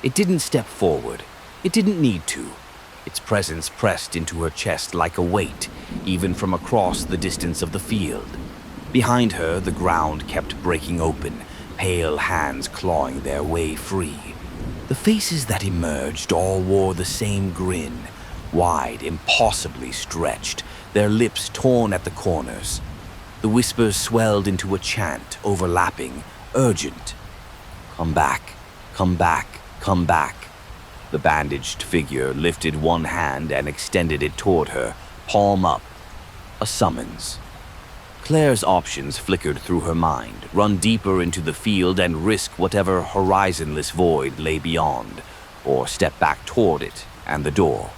It didn't step forward. It didn't need to. Its presence pressed into her chest like a weight, even from across the distance of the field. Behind her, the ground kept breaking open, pale hands clawing their way free. The faces that emerged all wore the same grin, wide, impossibly stretched, their lips torn at the corners. The whispers swelled into a chant, overlapping, urgent. "Come back, come back, come back." The bandaged figure lifted one hand and extended it toward her, palm up. A summons. Claire's options flickered through her mind, run deeper into the field and risk whatever horizonless void lay beyond, or step back toward it and the door.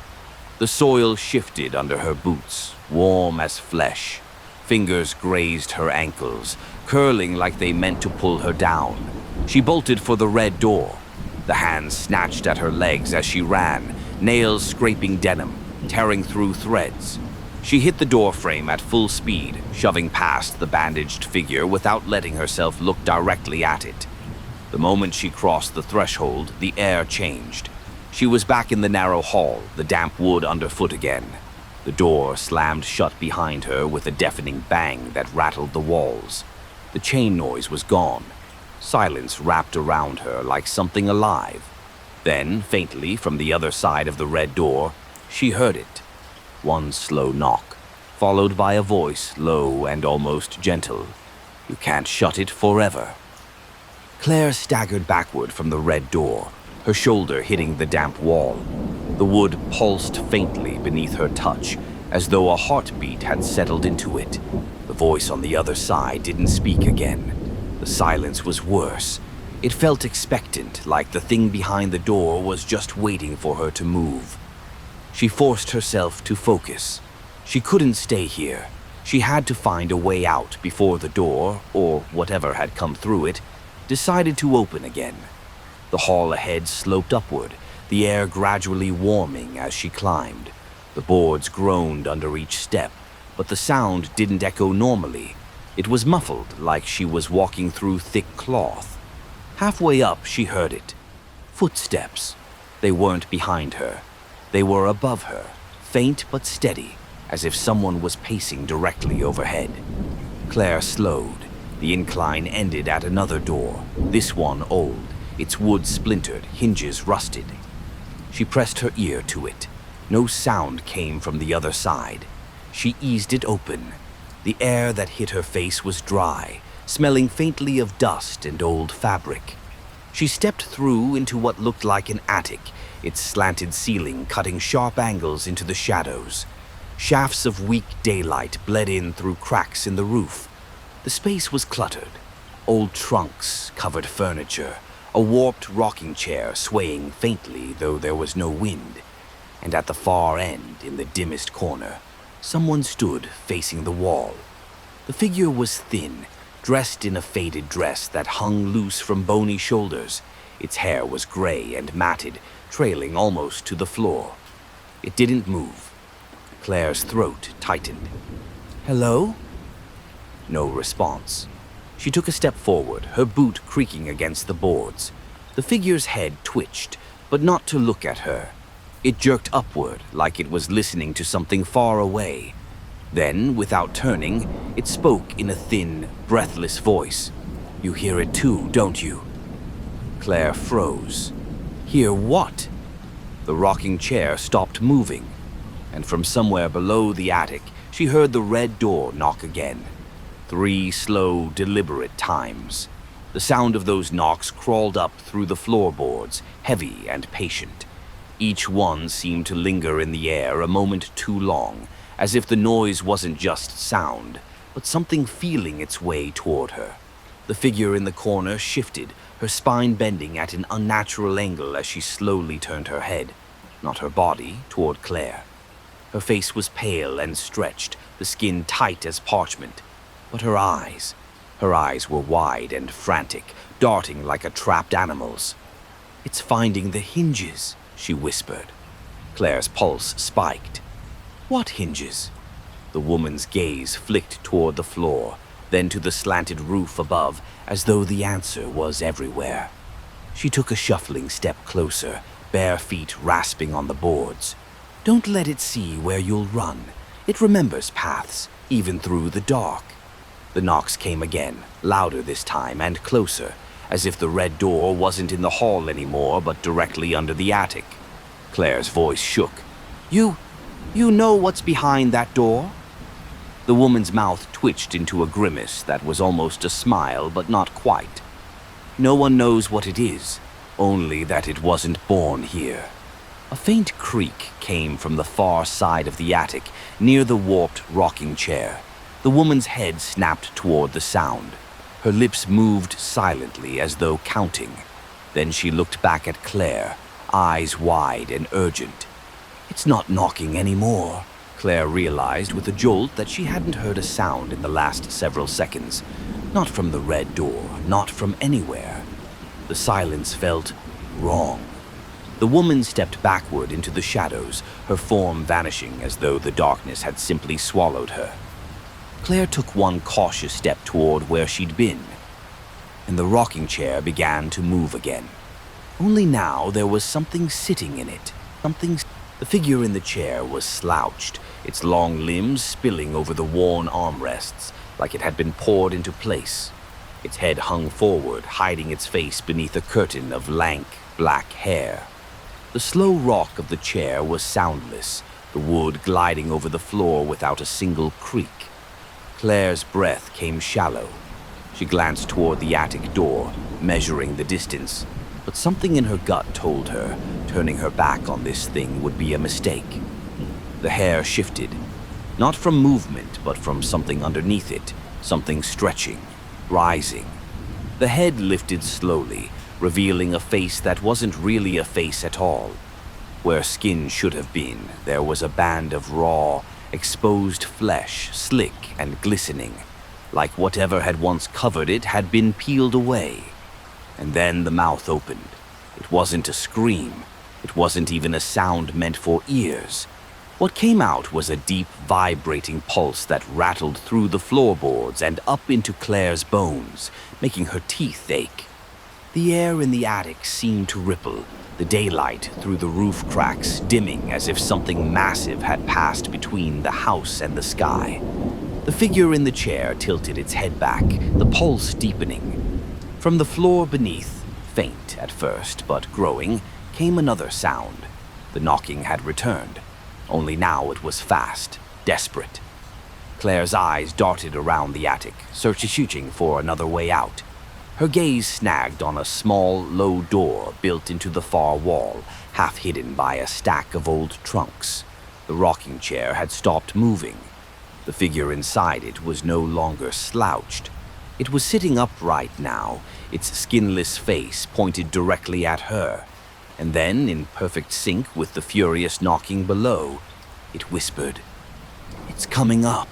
The soil shifted under her boots, warm as flesh. Fingers grazed her ankles, curling like they meant to pull her down. She bolted for the red door. The hands snatched at her legs as she ran, nails scraping denim, tearing through threads. She hit the door frame at full speed, shoving past the bandaged figure without letting herself look directly at it. The moment she crossed the threshold, the air changed. She was back in the narrow hall, the damp wood underfoot again. The door slammed shut behind her with a deafening bang that rattled the walls. The chain noise was gone. Silence wrapped around her like something alive. Then, faintly from the other side of the red door, she heard it. One slow knock, followed by a voice low and almost gentle. "You can't shut it forever." Claire staggered backward from the red door, her shoulder hitting the damp wall. The wood pulsed faintly beneath her touch, as though a heartbeat had settled into it. The voice on the other side didn't speak again. The silence was worse. It felt expectant, like the thing behind the door was just waiting for her to move. She forced herself to focus. She couldn't stay here. She had to find a way out before the door, or whatever had come through it, decided to open again. The hall ahead sloped upward, the air gradually warming as she climbed. The boards groaned under each step, but the sound didn't echo normally. It was muffled, like she was walking through thick cloth. Halfway up, she heard it. Footsteps. They weren't behind her. They were above her, faint but steady, as if someone was pacing directly overhead. Claire slowed. The incline ended at another door, this one old, its wood splintered, hinges rusted. She pressed her ear to it. No sound came from the other side. She eased it open. The air that hit her face was dry, smelling faintly of dust and old fabric. She stepped through into what looked like an attic, its slanted ceiling cutting sharp angles into the shadows. Shafts of weak daylight bled in through cracks in the roof. The space was cluttered. Old trunks covered furniture, a warped rocking chair swaying faintly though there was no wind. And at the far end, in the dimmest corner, someone stood facing the wall. The figure was thin, dressed in a faded dress that hung loose from bony shoulders. Its hair was gray and matted, trailing almost to the floor. It didn't move. Claire's throat tightened. "Hello?" No response. She took a step forward, her boot creaking against the boards. The figure's head twitched, but not to look at her. It jerked upward, like it was listening to something far away. Then, without turning, it spoke in a thin, breathless voice. "You hear it too, don't you?" Claire froze. Hear what? The rocking chair stopped moving, and from somewhere below the attic, she heard the red door knock again. 3 slow, deliberate times. The sound of those knocks crawled up through the floorboards, heavy and patient. Each one seemed to linger in the air a moment too long, as if the noise wasn't just sound, but something feeling its way toward her. The figure in the corner shifted, her spine bending at an unnatural angle as she slowly turned her head, not her body, toward Claire. Her face was pale and stretched, the skin tight as parchment. But her eyes were wide and frantic, darting like a trapped animal's. "It's finding the hinges," she whispered. Claire's pulse spiked. "What hinges?" The woman's gaze flicked toward the floor, then to the slanted roof above, as though the answer was everywhere. She took a shuffling step closer, bare feet rasping on the boards. "Don't let it see where you'll run. It remembers paths, even through the dark." The knocks came again, louder this time and closer, as if the red door wasn't in the hall anymore but directly under the attic. Claire's voice shook. You know what's behind that door?" The woman's mouth twitched into a grimace that was almost a smile, but not quite. "No one knows what it is, only that it wasn't born here." A faint creak came from the far side of the attic, near the warped rocking chair. The woman's head snapped toward the sound. Her lips moved silently as though counting. Then she looked back at Claire, eyes wide and urgent. "It's not knocking anymore." Claire realized with a jolt that she hadn't heard a sound in the last several seconds. Not from the red door, not from anywhere. The silence felt wrong. The woman stepped backward into the shadows, her form vanishing as though the darkness had simply swallowed her. Claire took one cautious step toward where she'd been, and the rocking chair began to move again. Only now there was something sitting in it. The figure in the chair was slouched, its long limbs spilling over the worn armrests like it had been poured into place. Its head hung forward, hiding its face beneath a curtain of lank, black hair. The slow rock of the chair was soundless, the wood gliding over the floor without a single creak. Claire's breath came shallow. She glanced toward the attic door, measuring the distance, but something in her gut told her turning her back on this thing would be a mistake. The hair shifted, not from movement, but from something underneath it, something stretching, rising. The head lifted slowly, revealing a face that wasn't really a face at all. Where skin should have been, there was a band of raw, exposed flesh, slick and glistening, like whatever had once covered it had been peeled away. And then the mouth opened. It wasn't a scream. It wasn't even a sound meant for ears. What came out was a deep, vibrating pulse that rattled through the floorboards and up into Claire's bones, making her teeth ache. The air in the attic seemed to ripple, the daylight through the roof cracks dimming as if something massive had passed between the house and the sky. The figure in the chair tilted its head back, the pulse deepening. From the floor beneath, faint at first but growing, came another sound. The knocking had returned, only now it was fast, desperate. Claire's eyes darted around the attic, searching for another way out. Her gaze snagged on a small, low door built into the far wall, half hidden by a stack of old trunks. The rocking chair had stopped moving. The figure inside it was no longer slouched. It was sitting upright now, its skinless face pointed directly at her. And then, in perfect sync with the furious knocking below, it whispered, "It's coming up."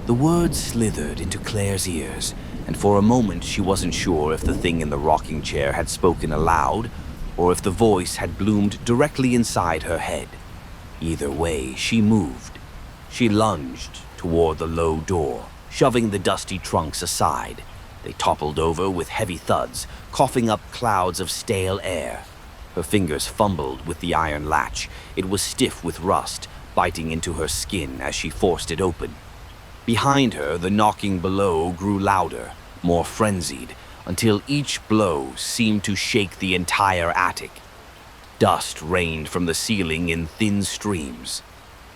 The words slithered into Claire's ears, and for a moment she wasn't sure if the thing in the rocking chair had spoken aloud or if the voice had bloomed directly inside her head. Either way, she moved. She lunged toward the low door, shoving the dusty trunks aside. They toppled over with heavy thuds, coughing up clouds of stale air. Her fingers fumbled with the iron latch. It was stiff with rust, biting into her skin as she forced it open. Behind her, the knocking below grew louder, more frenzied, until each blow seemed to shake the entire attic. Dust rained from the ceiling in thin streams.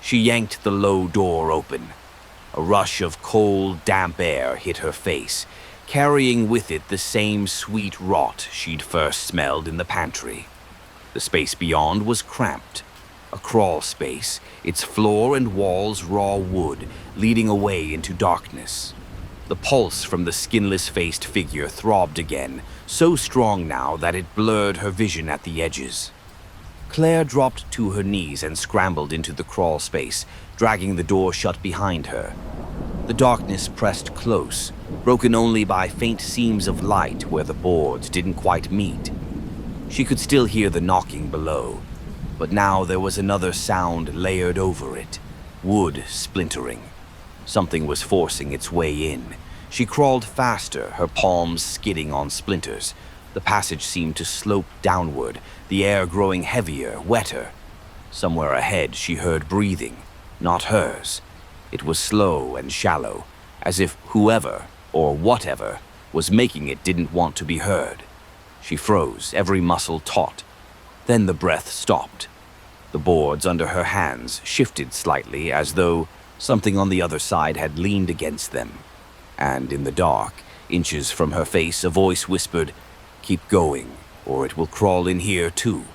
She yanked the low door open. A rush of cold, damp air hit her face, carrying with it the same sweet rot she'd first smelled in the pantry. The space beyond was cramped. A crawl space, its floor and walls raw wood, leading away into darkness. The pulse from the skinless-faced figure throbbed again, so strong now that it blurred her vision at the edges. Claire dropped to her knees and scrambled into the crawl space, dragging the door shut behind her. The darkness pressed close, broken only by faint seams of light where the boards didn't quite meet. She could still hear the knocking below, but now there was another sound layered over it, wood splintering. Something was forcing its way in. She crawled faster, her palms skidding on splinters. The passage seemed to slope downward, the air growing heavier, wetter. Somewhere ahead she heard breathing, not hers. It was slow and shallow, as if whoever, or whatever, was making it didn't want to be heard. She froze, every muscle taut. Then the breath stopped. The boards under her hands shifted slightly as though something on the other side had leaned against them. And in the dark, inches from her face, a voice whispered, "Keep going, or it will crawl in here too."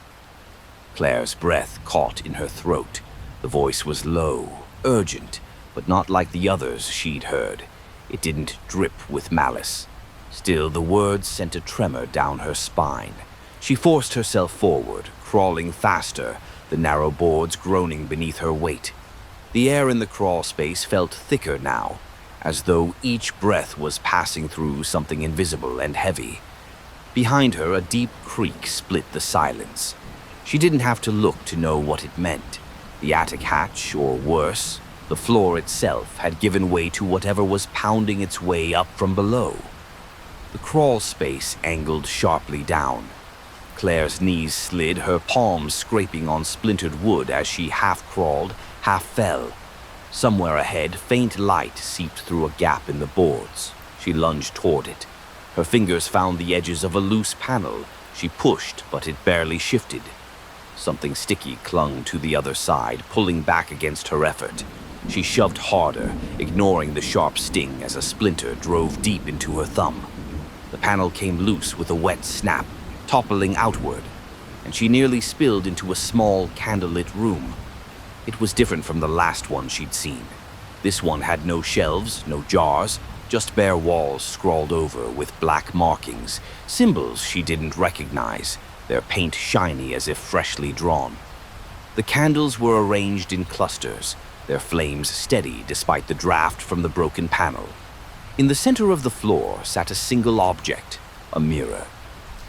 Claire's breath caught in her throat. The voice was low, urgent, but not like the others she'd heard. It didn't drip with malice. Still, the words sent a tremor down her spine. She forced herself forward, crawling faster, the narrow boards groaning beneath her weight. The air in the crawl space felt thicker now, as though each breath was passing through something invisible and heavy. Behind her, a deep creak split the silence. She didn't have to look to know what it meant. The attic hatch, or worse, the floor itself, had given way to whatever was pounding its way up from below. The crawl space angled sharply down. Claire's knees slid, her palms scraping on splintered wood as she half crawled, half fell. Somewhere ahead, faint light seeped through a gap in the boards. She lunged toward it. Her fingers found the edges of a loose panel. She pushed, but it barely shifted. Something sticky clung to the other side, pulling back against her effort. She shoved harder, ignoring the sharp sting as a splinter drove deep into her thumb. The panel came loose with a wet snap, toppling outward, and she nearly spilled into a small, candlelit room. It was different from the last one she'd seen. This one had no shelves, no jars, just bare walls scrawled over with black markings, symbols she didn't recognize, their paint shiny as if freshly drawn. The candles were arranged in clusters, their flames steady despite the draft from the broken panel. In the center of the floor sat a single object, a mirror.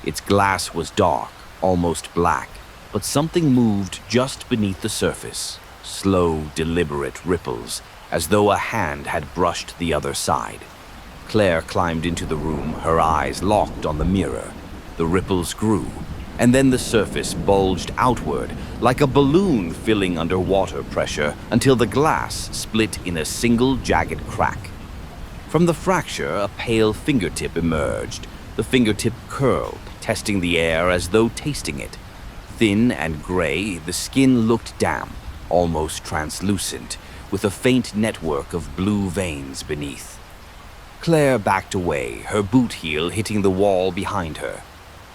Its glass was dark, almost black, but something moved just beneath the surface, slow, deliberate ripples, as though a hand had brushed the other side. Claire climbed into the room, her eyes locked on the mirror. The ripples grew, and then the surface bulged outward like a balloon filling under water pressure until the glass split in a single jagged crack. From the fracture, a pale fingertip emerged. The fingertip curled, testing the air as though tasting it. Thin and gray, the skin looked damp, almost translucent, with a faint network of blue veins beneath. Claire backed away, her boot heel hitting the wall behind her.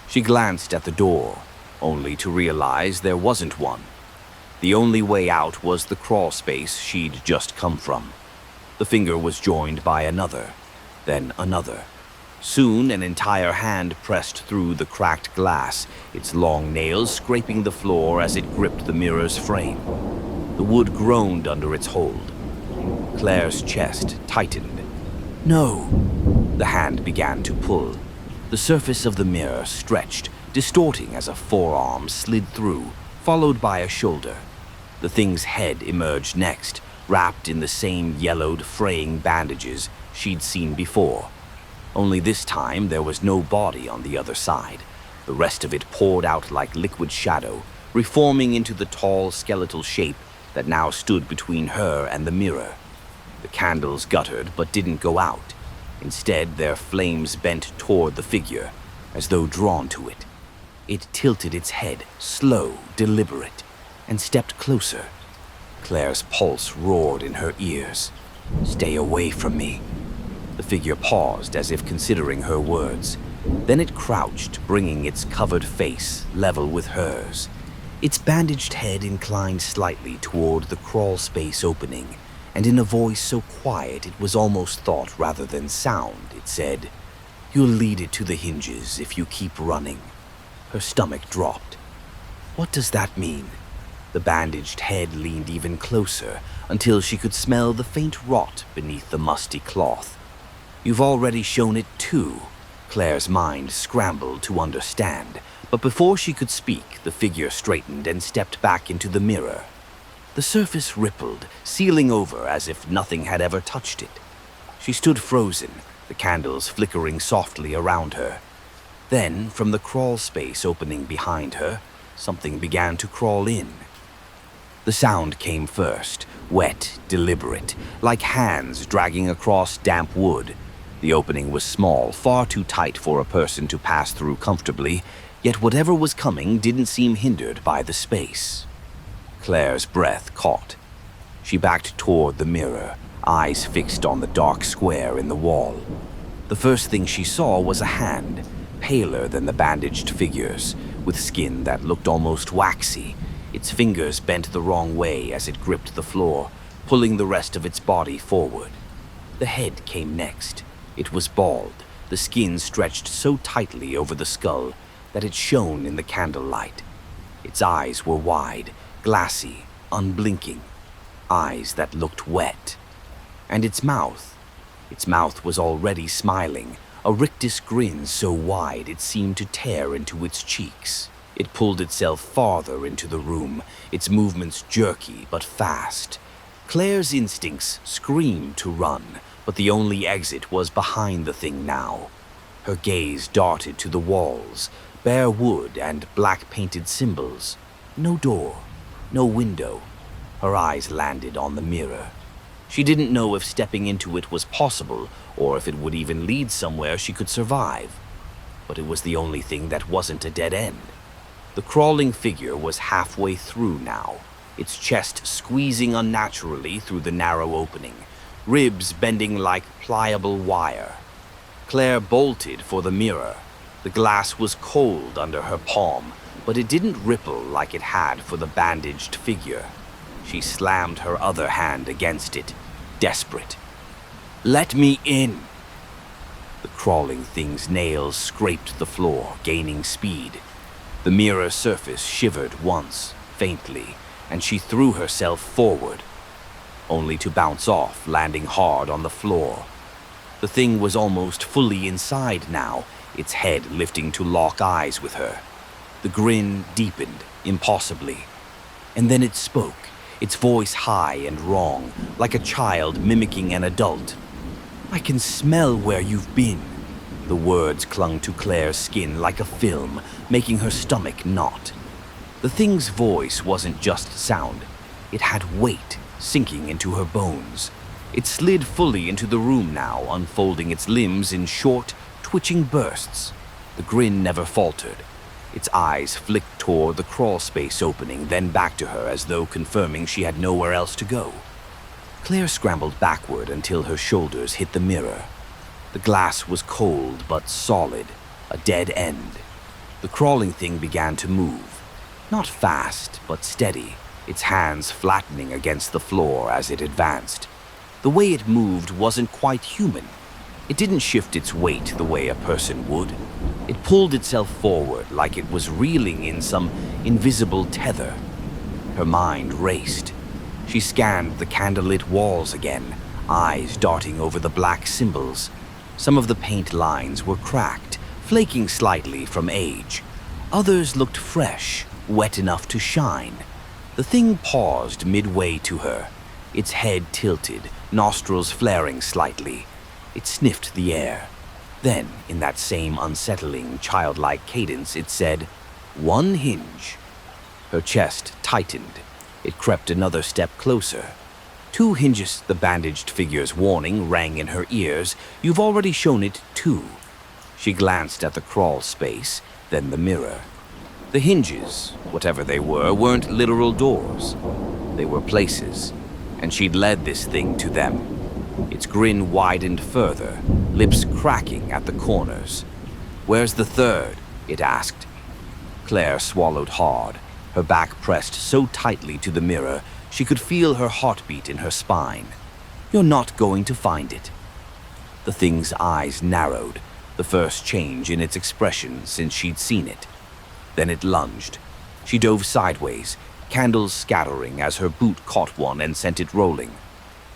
She glanced at the door, only to realize there wasn't one. The only way out was the crawl space she'd just come from. The finger was joined by another, then another. Soon an entire hand pressed through the cracked glass, its long nails scraping the floor as it gripped the mirror's frame. The wood groaned under its hold. Claire's chest tightened. No! The hand began to pull. The surface of the mirror stretched, distorting as a forearm slid through, followed by a shoulder. The thing's head emerged next, wrapped in the same yellowed, fraying bandages she'd seen before. Only this time there was no body on the other side. The rest of it poured out like liquid shadow, reforming into the tall skeletal shape that now stood between her and the mirror. The candles guttered but didn't go out. Instead, their flames bent toward the figure, as though drawn to it. It tilted its head, slow, deliberate, and stepped closer. Claire's pulse roared in her ears. "Stay away from me." The figure paused as if considering her words. Then it crouched, bringing its covered face level with hers. Its bandaged head inclined slightly toward the crawl space opening, and in a voice so quiet it was almost thought rather than sound, it said, "You'll lead it to the hinges if you keep running." Her stomach dropped. What does that mean? The bandaged head leaned even closer until she could smell the faint rot beneath the musty cloth. "You've already shown it too." Claire's mind scrambled to understand, but before she could speak, the figure straightened and stepped back into the mirror. The surface rippled, sealing over as if nothing had ever touched it. She stood frozen, the candles flickering softly around her. Then, from the crawl space opening behind her, something began to crawl in. The sound came first, wet, deliberate, like hands dragging across damp wood. The opening was small, far too tight for a person to pass through comfortably, yet whatever was coming didn't seem hindered by the space. Claire's breath caught. She backed toward the mirror, eyes fixed on the dark square in the wall. The first thing she saw was a hand, paler than the bandaged figures, with skin that looked almost waxy. Its fingers bent the wrong way as it gripped the floor, pulling the rest of its body forward. The head came next. It was bald, the skin stretched so tightly over the skull that it shone in the candlelight. Its eyes were wide, glassy, unblinking, eyes that looked wet. And its mouth was already smiling, a rictus grin so wide it seemed to tear into its cheeks. It pulled itself farther into the room, its movements jerky but fast. Claire's instincts screamed to run, but the only exit was behind the thing now. Her gaze darted to the walls, Bare wood and black-painted symbols. No door, no window. Her eyes landed on the mirror. She didn't know if stepping into it was possible, or if it would even lead somewhere she could survive. But it was the only thing that wasn't a dead end. The crawling figure was halfway through now, its chest squeezing unnaturally through the narrow opening, ribs bending like pliable wire. Claire bolted for the mirror. The glass was cold under her palm, but it didn't ripple like it had for the bandaged figure. She slammed her other hand against it, desperate. "Let me in!" The crawling thing's nails scraped the floor, gaining speed. The mirror surface shivered once, faintly, and she threw herself forward, only to bounce off, landing hard on the floor. The thing was almost fully inside now, its head lifting to lock eyes with her. The grin deepened, impossibly. And then it spoke, its voice high and wrong, like a child mimicking an adult. "I can smell where you've been." The words clung to Claire's skin like a film, making her stomach knot. The thing's voice wasn't just sound. It had weight, sinking into her bones. It slid fully into the room now, unfolding its limbs in short, twitching bursts. The grin never faltered. Its eyes flicked toward the crawl space opening, then back to her as though confirming she had nowhere else to go. Claire scrambled backward until her shoulders hit the mirror. The glass was cold but solid, a dead end. The crawling thing began to move. Not fast, but steady, its hands flattening against the floor as it advanced. The way it moved wasn't quite human. It didn't shift its weight the way a person would. It pulled itself forward like it was reeling in some invisible tether. Her mind raced. She scanned the candlelit walls again, eyes darting over the black symbols. Some of the paint lines were cracked, flaking slightly from age. Others looked fresh, wet enough to shine. The thing paused midway to her, its head tilted, nostrils flaring slightly. It sniffed the air. Then, in that same unsettling, childlike cadence, it said, "One hinge." Her chest tightened. It crept another step closer. "Two hinges," the bandaged figure's warning rang in her ears. "You've already shown it 2. She glanced at the crawl space, then the mirror. The hinges, whatever they were, weren't literal doors. They were places, and she'd led this thing to them. Its grin widened further, lips cracking at the corners. "Where's the third?" it asked. Claire swallowed hard, her back pressed so tightly to the mirror she could feel her heartbeat in her spine. "You're not going to find it." The thing's eyes narrowed, the first change in its expression since she'd seen it. Then it lunged. She dove sideways, candles scattering as her boot caught one and sent it rolling.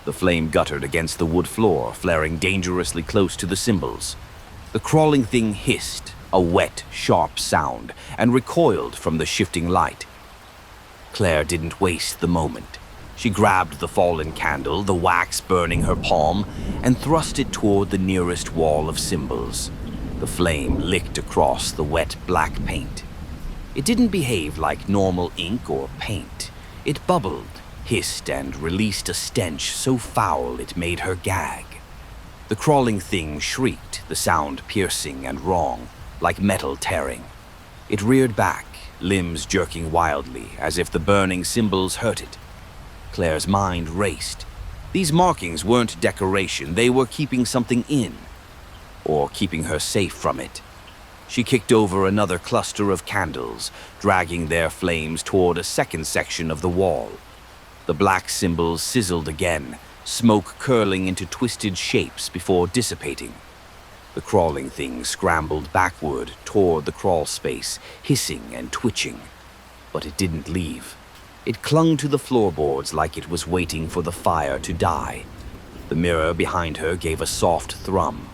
The flame guttered against the wood floor, flaring dangerously close to the symbols. The crawling thing hissed, a wet, sharp sound, and recoiled from the shifting light. Claire didn't waste the moment. She grabbed the fallen candle, the wax burning her palm, and thrust it toward the nearest wall of symbols. The flame licked across the wet black paint. It didn't behave like normal ink or paint. It bubbled, hissed, and released a stench so foul it made her gag. The crawling thing shrieked, the sound piercing and wrong, like metal tearing. It reared back, limbs jerking wildly, as if the burning symbols hurt it. Claire's mind raced. These markings weren't decoration, they were keeping something in, or keeping her safe from it. She kicked over another cluster of candles, dragging their flames toward a second section of the wall. The black symbols sizzled again, smoke curling into twisted shapes before dissipating. The crawling thing scrambled backward toward the crawl space, hissing and twitching. But it didn't leave. It clung to the floorboards like it was waiting for the fire to die. The mirror behind her gave a soft thrum.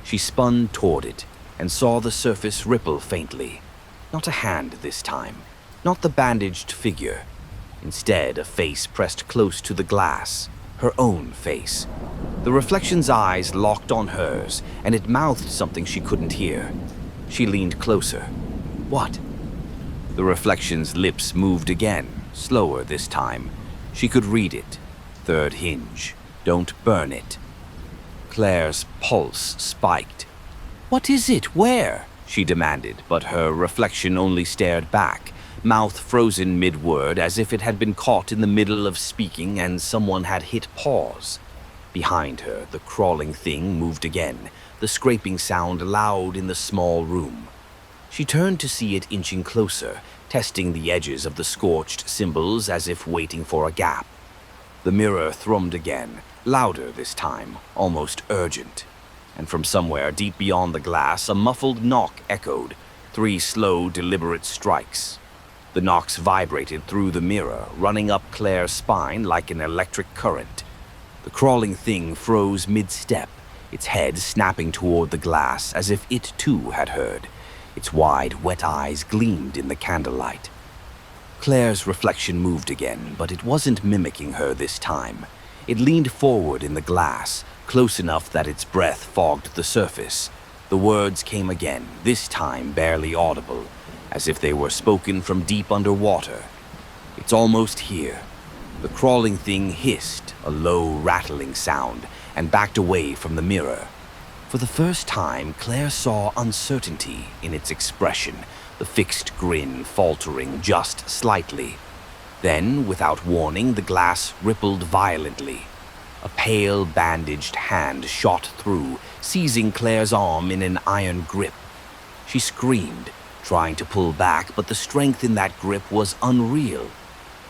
She spun toward it and saw the surface ripple faintly. Not a hand this time, not the bandaged figure. Instead, a face pressed close to the glass, her own face. The reflection's eyes locked on hers, and it mouthed something she couldn't hear. She leaned closer. What? The reflection's lips moved again, slower this time. She could read it. Third hinge. Don't burn it. Claire's pulse spiked. What is it? Where? She demanded, but her reflection only stared back, mouth frozen mid-word as if it had been caught in the middle of speaking and someone had hit pause. Behind her, the crawling thing moved again, the scraping sound loud in the small room. She turned to see it inching closer, testing the edges of the scorched symbols as if waiting for a gap. The mirror thrummed again, louder this time, almost urgent. And from somewhere deep beyond the glass, a muffled knock echoed, 3 slow, deliberate strikes. The knocks vibrated through the mirror, running up Claire's spine like an electric current. The crawling thing froze mid-step, its head snapping toward the glass as if it too had heard. Its wide, wet eyes gleamed in the candlelight. Claire's reflection moved again, but it wasn't mimicking her this time. It leaned forward in the glass, close enough that its breath fogged the surface. The words came again, this time barely audible, as if they were spoken from deep underwater. It's almost here. The crawling thing hissed, a low, rattling sound, and backed away from the mirror. For the first time, Claire saw uncertainty in its expression, the fixed grin faltering just slightly. Then, without warning, the glass rippled violently. A pale, bandaged hand shot through, seizing Claire's arm in an iron grip. She screamed, trying to pull back, but the strength in that grip was unreal.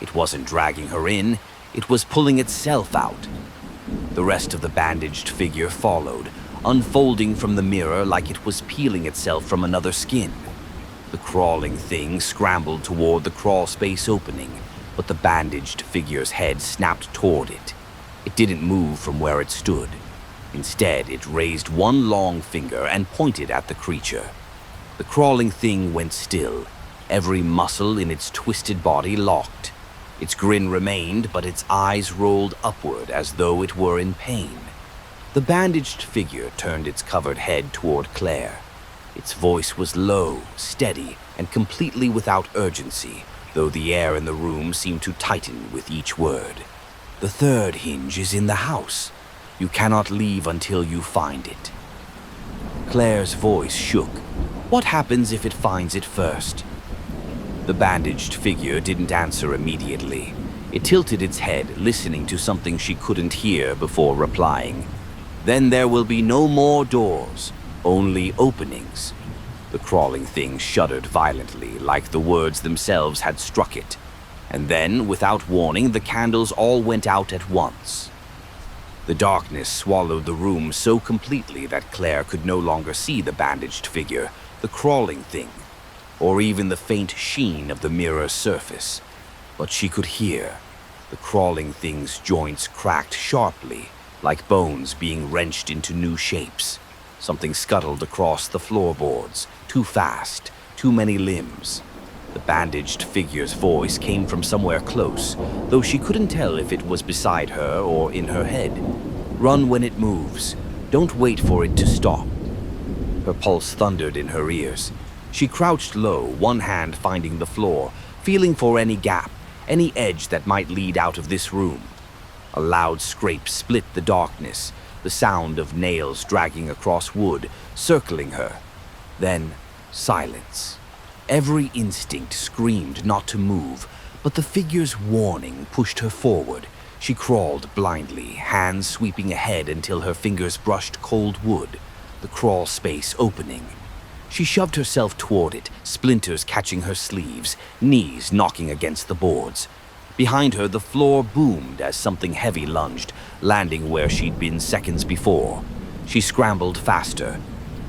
It wasn't dragging her in, it was pulling itself out. The rest of the bandaged figure followed, unfolding from the mirror like it was peeling itself from another skin. The crawling thing scrambled toward the crawl space opening, but the bandaged figure's head snapped toward it. It didn't move from where it stood. Instead, it raised one long finger and pointed at the creature. The crawling thing went still, every muscle in its twisted body locked. Its grin remained, but its eyes rolled upward as though it were in pain. The bandaged figure turned its covered head toward Claire. Its voice was low, steady, and completely without urgency, though the air in the room seemed to tighten with each word. The third hinge is in the house. You cannot leave until you find it. Claire's voice shook. What happens if it finds it first? The bandaged figure didn't answer immediately. It tilted its head, listening to something she couldn't hear before replying. Then there will be no more doors, only openings. The crawling thing shuddered violently, like the words themselves had struck it. And then, without warning, the candles all went out at once. The darkness swallowed the room so completely that Claire could no longer see the bandaged figure, the crawling thing, or even the faint sheen of the mirror's surface. But she could hear. The crawling thing's joints cracked sharply, like bones being wrenched into new shapes. Something scuttled across the floorboards, too fast, too many limbs. The bandaged figure's voice came from somewhere close, though she couldn't tell if it was beside her or in her head. Run when it moves. Don't wait for it to stop. Her pulse thundered in her ears. She crouched low, one hand finding the floor, feeling for any gap, any edge that might lead out of this room. A loud scrape split the darkness, the sound of nails dragging across wood, circling her. Then, silence. Every instinct screamed not to move, but the figure's warning pushed her forward. She crawled blindly, hands sweeping ahead until her fingers brushed cold wood, the crawl space opening. She shoved herself toward it, splinters catching her sleeves, knees knocking against the boards. Behind her, the floor boomed as something heavy lunged, landing where she'd been seconds before. She scrambled faster.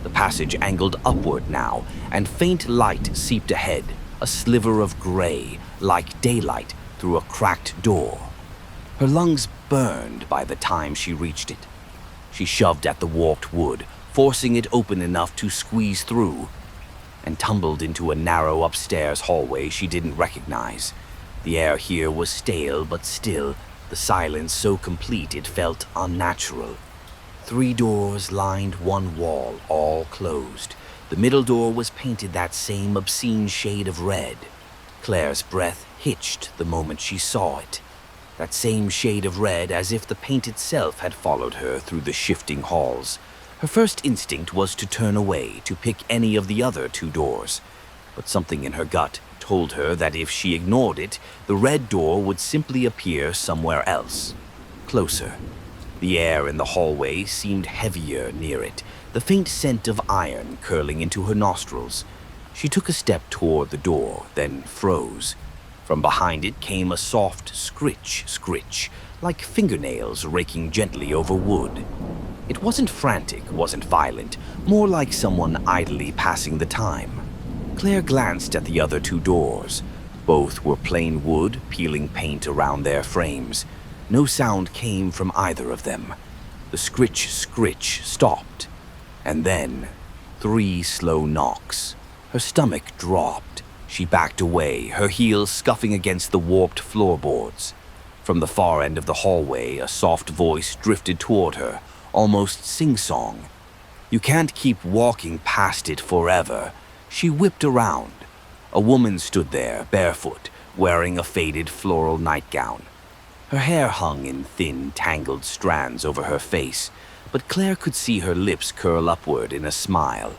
The passage angled upward now, and faint light seeped ahead, a sliver of gray, like daylight, through a cracked door. Her lungs burned by the time she reached it. She shoved at the warped wood, forcing it open enough to squeeze through, and tumbled into a narrow upstairs hallway she didn't recognize. The air here was stale, but still, the silence so complete it felt unnatural. 3 doors lined one wall, all closed. The middle door was painted that same obscene shade of red. Claire's breath hitched the moment she saw it. That same shade of red, as if the paint itself had followed her through the shifting halls. Her first instinct was to turn away, to pick any of the other two doors. But something in her gut told her that if she ignored it, the red door would simply appear somewhere else. Closer. The air in the hallway seemed heavier near it, the faint scent of iron curling into her nostrils. She took a step toward the door, then froze. From behind it came a soft scritch, like fingernails raking gently over wood. It wasn't frantic, wasn't violent, more like someone idly passing the time. Claire glanced at the other two doors. Both were plain wood, peeling paint around their frames. No sound came from either of them. The scritch stopped. And then, 3 slow knocks. Her stomach dropped. She backed away, her heels scuffing against the warped floorboards. From the far end of the hallway, a soft voice drifted toward her, almost sing-song. You can't keep walking past it forever. She whipped around. A woman stood there, barefoot, wearing a faded floral nightgown. Her hair hung in thin, tangled strands over her face, but Claire could see her lips curl upward in a smile.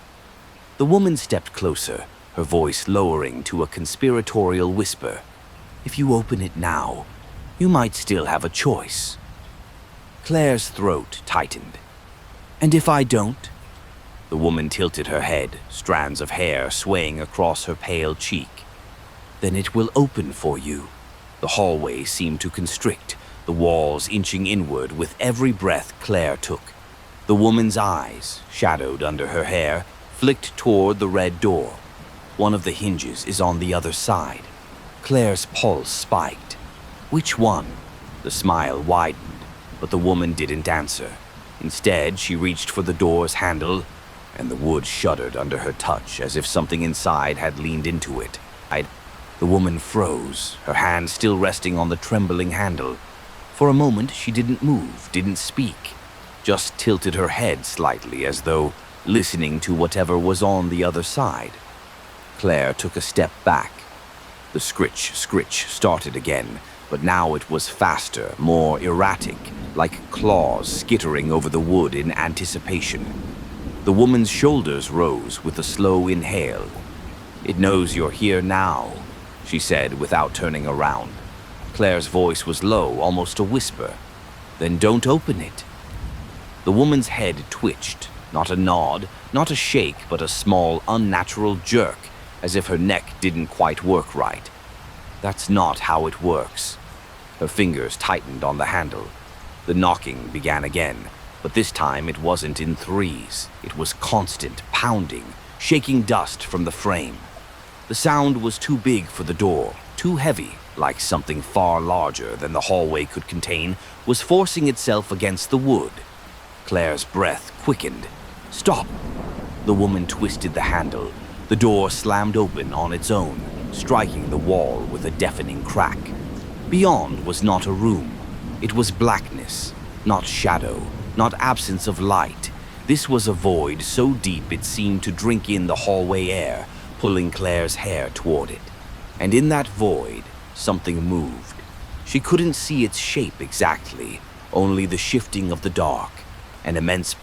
The woman stepped closer, her voice lowering to a conspiratorial whisper. If you open it now, you might still have a choice. Claire's throat tightened. And if I don't? The woman tilted her head, strands of hair swaying across her pale cheek. Then it will open for you. The hallway seemed to constrict, the walls inching inward with every breath Claire took. The woman's eyes, shadowed under her hair, flicked toward the red door. One of the hinges is on the other side. Claire's pulse spiked. Which one? The smile widened, but the woman didn't answer. Instead, she reached for the door's handle, and the wood shuddered under her touch as if something inside had leaned into it. The woman froze, her hand still resting on the trembling handle. For a moment, she didn't move, didn't speak, just tilted her head slightly as though listening to whatever was on the other side. Claire took a step back. The scritch started again, but now it was faster, more erratic, like claws skittering over the wood in anticipation. The woman's shoulders rose with a slow inhale. It knows you're here now, she said without turning around. Claire's voice was low, almost a whisper. Then don't open it. The woman's head twitched, not a nod, not a shake, but a small, unnatural jerk, as if her neck didn't quite work right. That's not how it works. Her fingers tightened on the handle. The knocking began again, but this time it wasn't in threes. It was constant, pounding, shaking dust from the frame. The sound was too big for the door, too heavy, like something far larger than the hallway could contain, was forcing itself against the wood. Claire's breath quickened. Stop! The woman twisted the handle. The door slammed open on its own, striking the wall with a deafening crack. Beyond was not a room. It was blackness, not shadow, not absence of light. This was a void so deep it seemed to drink in the hallway air, pulling Claire's hair toward it. And in that void, something moved. She couldn't see its shape exactly, only the shifting of the dark, an immense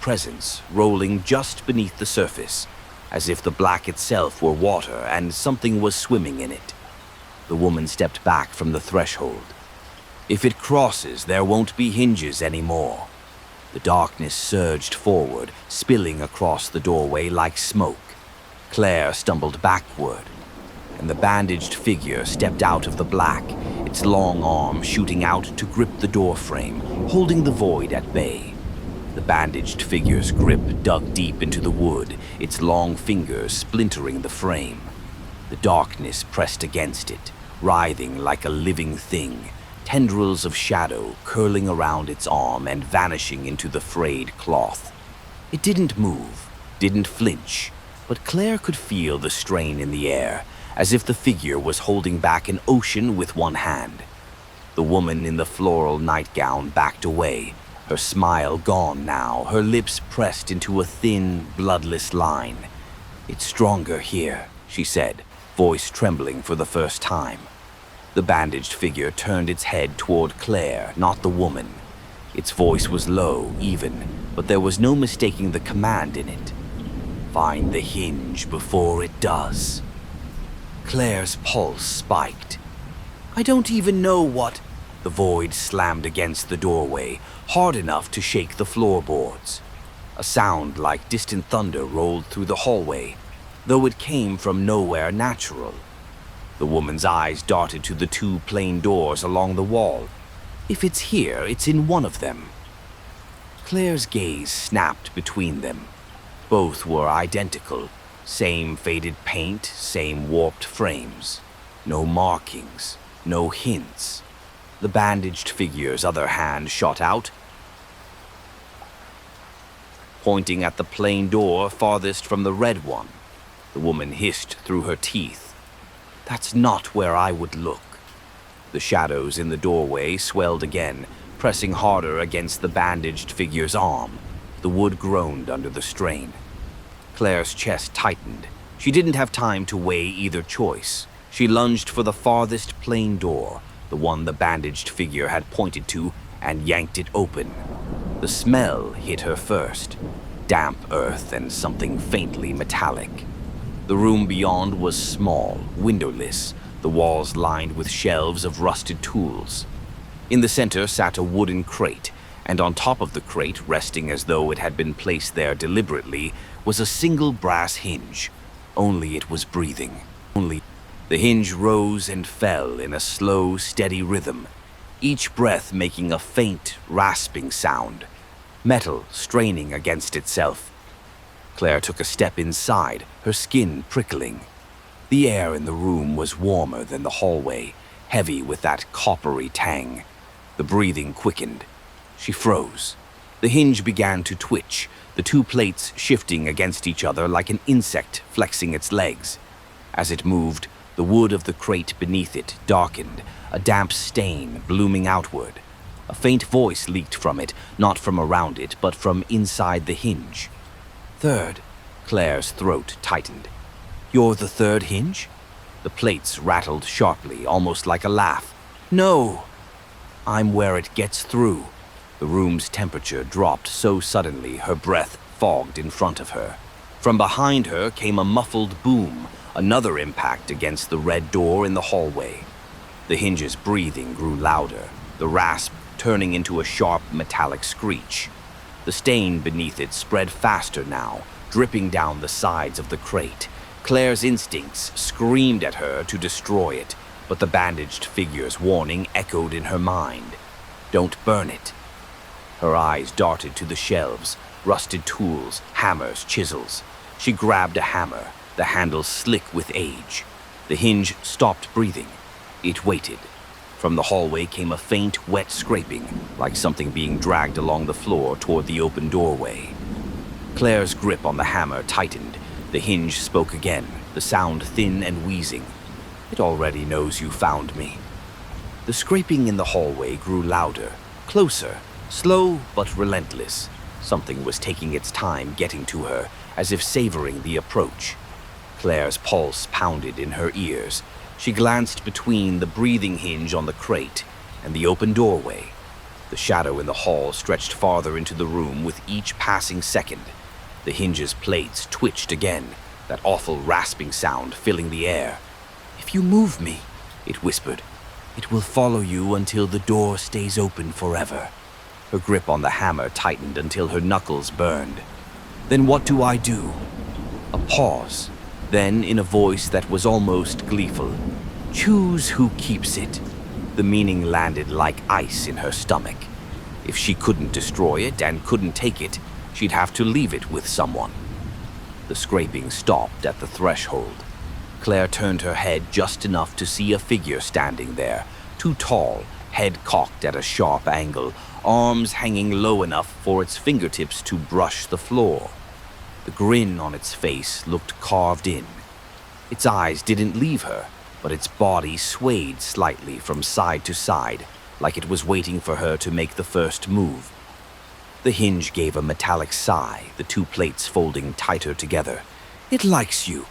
presence rolling just beneath the surface, as if the black itself were water and something was swimming in it. The woman stepped back from the threshold. If it crosses, there won't be hinges anymore. The darkness surged forward, spilling across the doorway like smoke. Claire stumbled backward, and the bandaged figure stepped out of the black, its long arm shooting out to grip the doorframe, holding the void at bay. The bandaged figure's grip dug deep into the wood, its long fingers splintering the frame. The darkness pressed against it, writhing like a living thing, tendrils of shadow curling around its arm and vanishing into the frayed cloth. It didn't move, didn't flinch, but Claire could feel the strain in the air, as if the figure was holding back an ocean with one hand. The woman in the floral nightgown backed away, her smile gone now, her lips pressed into a thin, bloodless line. "It's stronger here," she said, voice trembling for the first time. The bandaged figure turned its head toward Claire, not the woman. Its voice was low, even, but there was no mistaking the command in it. "Find the hinge before it does." Claire's pulse spiked. "I don't even know what—" The void slammed against the doorway, hard enough to shake the floorboards. A sound like distant thunder rolled through the hallway, though it came from nowhere natural. The woman's eyes darted to the two plain doors along the wall. If it's here, it's in one of them. Claire's gaze snapped between them. Both were identical. Same faded paint, same warped frames. No markings, no hints. The bandaged figure's other hand shot out, pointing at the plain door farthest from the red one. The woman hissed through her teeth. "That's not where I would look." The shadows in the doorway swelled again, pressing harder against the bandaged figure's arm. The wood groaned under the strain. Claire's chest tightened. She didn't have time to weigh either choice. She lunged for the farthest plain door, the one the bandaged figure had pointed to, and yanked it open. The smell hit her first. Damp earth and something faintly metallic. The room beyond was small, windowless, the walls lined with shelves of rusted tools. In the center sat a wooden crate, and on top of the crate, resting as though it had been placed there deliberately, was a single brass hinge. Only it was breathing. The hinge rose and fell in a slow, steady rhythm, each breath making a faint, rasping sound, metal straining against itself. Claire took a step inside, her skin prickling. The air in the room was warmer than the hallway, heavy with that coppery tang. The breathing quickened. She froze. The hinge began to twitch, the two plates shifting against each other like an insect flexing its legs. As it moved, the wood of the crate beneath it darkened, a damp stain blooming outward. A faint voice leaked from it, not from around it, but from inside the hinge. "Third." Claire's throat tightened. "You're the third hinge?" The plates rattled sharply, almost like a laugh. "No!" "I'm where it gets through." The room's temperature dropped so suddenly her breath fogged in front of her. From behind her came a muffled boom, another impact against the red door in the hallway. The hinge's breathing grew louder, the rasp turning into a sharp metallic screech. The stain beneath it spread faster now, dripping down the sides of the crate. Claire's instincts screamed at her to destroy it, but the bandaged figure's warning echoed in her mind. "Don't burn it." Her eyes darted to the shelves, rusted tools, hammers, chisels. She grabbed a hammer, the handle slick with age. The hinge stopped breathing. It waited. From the hallway came a faint, wet scraping, like something being dragged along the floor toward the open doorway. Claire's grip on the hammer tightened. The hinge spoke again, the sound thin and wheezing. "It already knows you found me." The scraping in the hallway grew louder, closer, slow but relentless. Something was taking its time getting to her, as if savoring the approach. Claire's pulse pounded in her ears. She glanced between the breathing hinge on the crate and the open doorway. The shadow in the hall stretched farther into the room with each passing second. The hinge's plates twitched again, that awful rasping sound filling the air. "If you move me," it whispered, "it will follow you until the door stays open forever." Her grip on the hammer tightened until her knuckles burned. "Then what do I do?" A pause. Then, in a voice that was almost gleeful, "Choose who keeps it." The meaning landed like ice in her stomach. If she couldn't destroy it and couldn't take it, she'd have to leave it with someone. The scraping stopped at the threshold. Claire turned her head just enough to see a figure standing there, too tall, head cocked at a sharp angle, arms hanging low enough for its fingertips to brush the floor. The grin on its face looked carved in. Its eyes didn't leave her, but its body swayed slightly from side to side, like it was waiting for her to make the first move. The hinge gave a metallic sigh, the two plates folding tighter together. It likes you.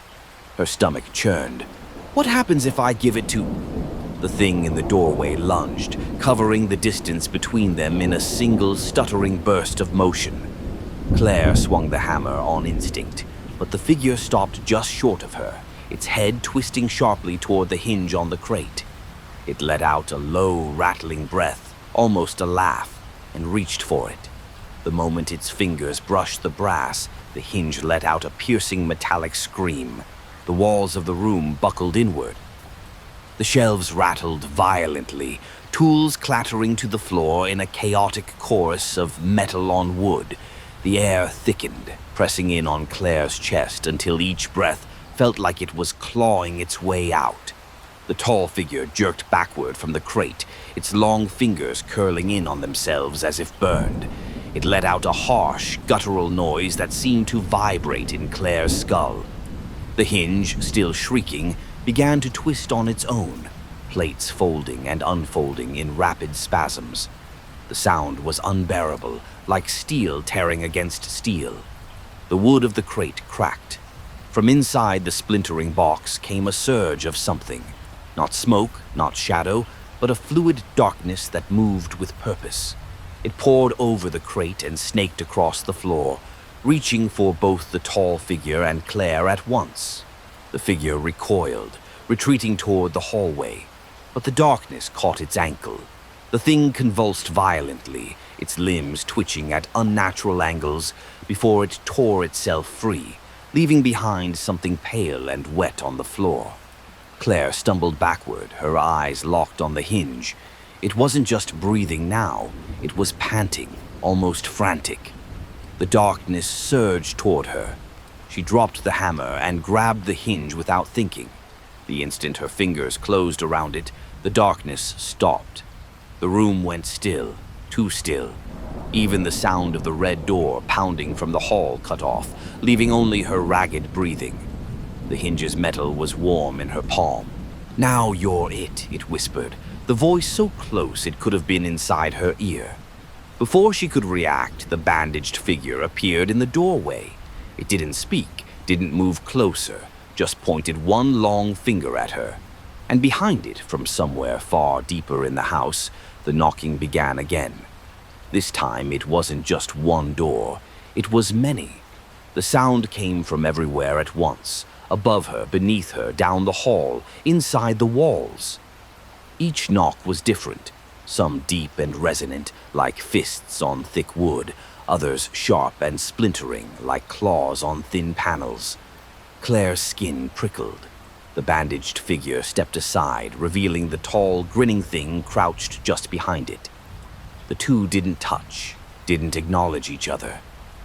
Her stomach churned. What happens if I give it to... The thing in the doorway lunged, covering the distance between them in a single stuttering burst of motion. Claire swung the hammer on instinct, but the figure stopped just short of her, its head twisting sharply toward the hinge on the crate. It let out a low, rattling breath, almost a laugh, and reached for it. The moment its fingers brushed the brass, the hinge let out a piercing metallic scream. The walls of the room buckled inward. The shelves rattled violently, tools clattering to the floor in a chaotic chorus of metal on wood. The air thickened, pressing in on Claire's chest until each breath felt like it was clawing its way out. The tall figure jerked backward from the crate, its long fingers curling in on themselves as if burned. It let out a harsh, guttural noise that seemed to vibrate in Claire's skull. The hinge, still shrieking, began to twist on its own, plates folding and unfolding in rapid spasms. The sound was unbearable, like steel tearing against steel. The wood of the crate cracked. From inside the splintering box came a surge of something. Not smoke, not shadow, but a fluid darkness that moved with purpose. It poured over the crate and snaked across the floor, reaching for both the tall figure and Claire at once. The figure recoiled, retreating toward the hallway, but the darkness caught its ankle. The thing convulsed violently, its limbs twitching at unnatural angles before it tore itself free, leaving behind something pale and wet on the floor. Claire stumbled backward, her eyes locked on the hinge. It wasn't just breathing now, it was panting, almost frantic. The darkness surged toward her. She dropped the hammer and grabbed the hinge without thinking. The instant her fingers closed around it, the darkness stopped. The room went still, too still. Even the sound of the red door pounding from the hall cut off, leaving only her ragged breathing. The hinge's metal was warm in her palm. "Now you're it," it whispered, the voice so close it could have been inside her ear. Before she could react, the bandaged figure appeared in the doorway. It didn't speak, didn't move closer, just pointed one long finger at her. And behind it, from somewhere far deeper in the house, the knocking began again. This time it wasn't just one door, it was many. The sound came from everywhere at once, above her, beneath her, down the hall, inside the walls. Each knock was different, some deep and resonant, like fists on thick wood, others sharp and splintering, like claws on thin panels. Claire's skin prickled. The bandaged figure stepped aside, revealing the tall, grinning thing crouched just behind it. The two didn't touch, didn't acknowledge each other,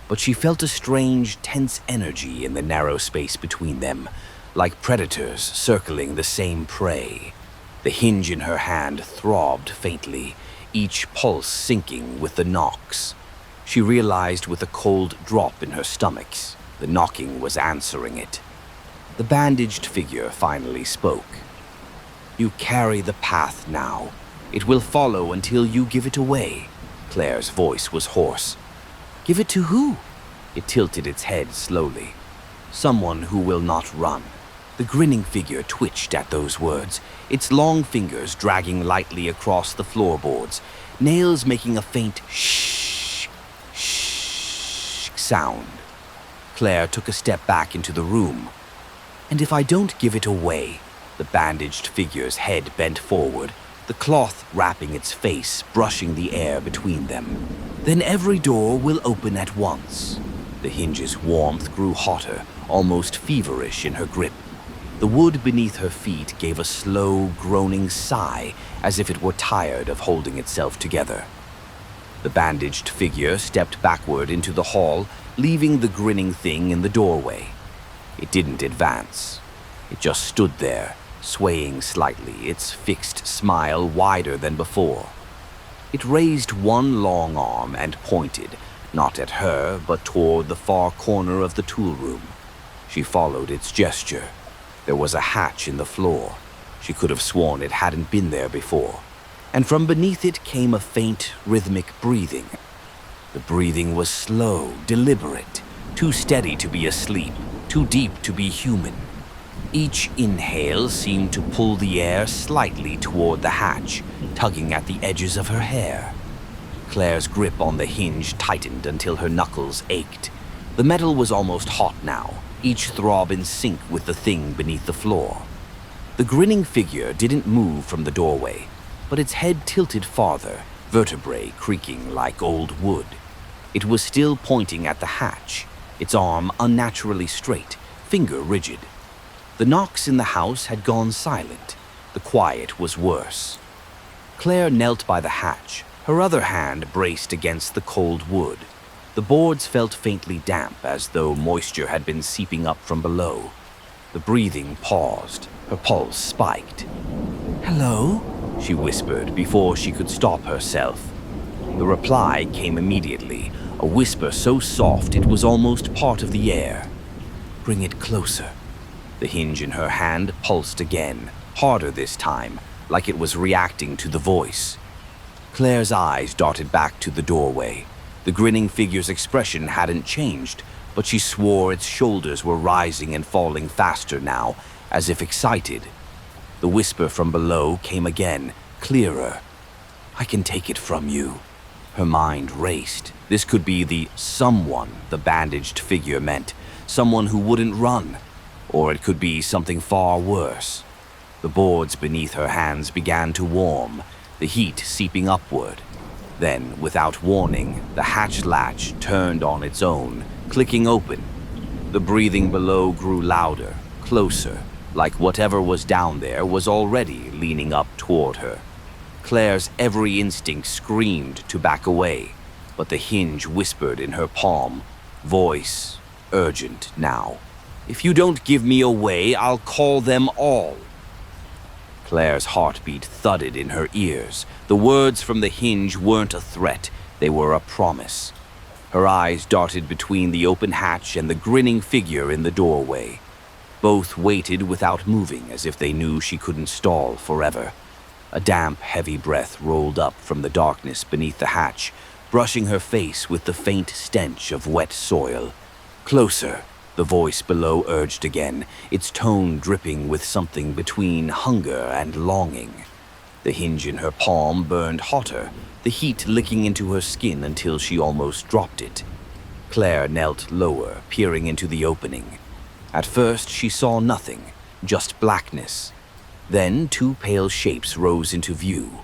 but she felt a strange, tense energy in the narrow space between them, like predators circling the same prey. The hinge in her hand throbbed faintly, each pulse sinking with the knocks. She realized with a cold drop in her stomach, the knocking was answering it. The bandaged figure finally spoke. "You carry the path now. It will follow until you give it away." Claire's voice was hoarse. "Give it to who?" It tilted its head slowly. "Someone who will not run." The grinning figure twitched at those words, its long fingers dragging lightly across the floorboards, nails making a faint shh, shh sound. Claire took a step back into the room. "And if I don't give it away?" The bandaged figure's head bent forward, the cloth wrapping its face, brushing the air between them. "Then every door will open at once." The hinge's warmth grew hotter, almost feverish in her grip. The wood beneath her feet gave a slow, groaning sigh, as if it were tired of holding itself together. The bandaged figure stepped backward into the hall, leaving the grinning thing in the doorway. It didn't advance. It just stood there, swaying slightly, its fixed smile wider than before. It raised one long arm and pointed, not at her, but toward the far corner of the tool room. She followed its gesture. There was a hatch in the floor. She could have sworn it hadn't been there before. And from beneath it came a faint, rhythmic breathing. The breathing was slow, deliberate, too steady to be asleep. too deep to be human. Each inhale seemed to pull the air slightly toward the hatch, tugging at the edges of her hair. Claire's grip on the hinge tightened until her knuckles ached. The metal was almost hot now, each throb in sync with the thing beneath the floor. The grinning figure didn't move from the doorway, but its head tilted farther, vertebrae creaking like old wood. It was still pointing at the hatch, its arm unnaturally straight, finger rigid. The knocks in the house had gone silent. The quiet was worse. Claire knelt by the hatch, her other hand braced against the cold wood. The boards felt faintly damp, as though moisture had been seeping up from below. The breathing paused. Her pulse spiked. "Hello?" she whispered before she could stop herself. The reply came immediately, a whisper so soft it was almost part of the air. "Bring it closer." The hinge in her hand pulsed again, harder this time, like it was reacting to the voice. Claire's eyes darted back to the doorway. The grinning figure's expression hadn't changed, but she swore its shoulders were rising and falling faster now, as if excited. The whisper from below came again, clearer. "I can take it from you." Her mind raced. This could be the someone the bandaged figure meant, someone who wouldn't run. Or it could be something far worse. The boards beneath her hands began to warm, the heat seeping upward. Then, without warning, the hatch latch turned on its own, clicking open. The breathing below grew louder, closer, like whatever was down there was already leaning up toward her. Claire's every instinct screamed to back away, but the hinge whispered in her palm, voice urgent now. "If you don't give me away, I'll call them all." Claire's heartbeat thudded in her ears. The words from the hinge weren't a threat, they were a promise. Her eyes darted between the open hatch and the grinning figure in the doorway. Both waited without moving, as if they knew she couldn't stall forever. A damp, heavy breath rolled up from the darkness beneath the hatch, brushing her face with the faint stench of wet soil. "Closer," the voice below urged again, its tone dripping with something between hunger and longing. The hinge in her palm burned hotter, the heat licking into her skin until she almost dropped it. Claire knelt lower, peering into the opening. At first she saw nothing, just blackness. Then two pale shapes rose into view.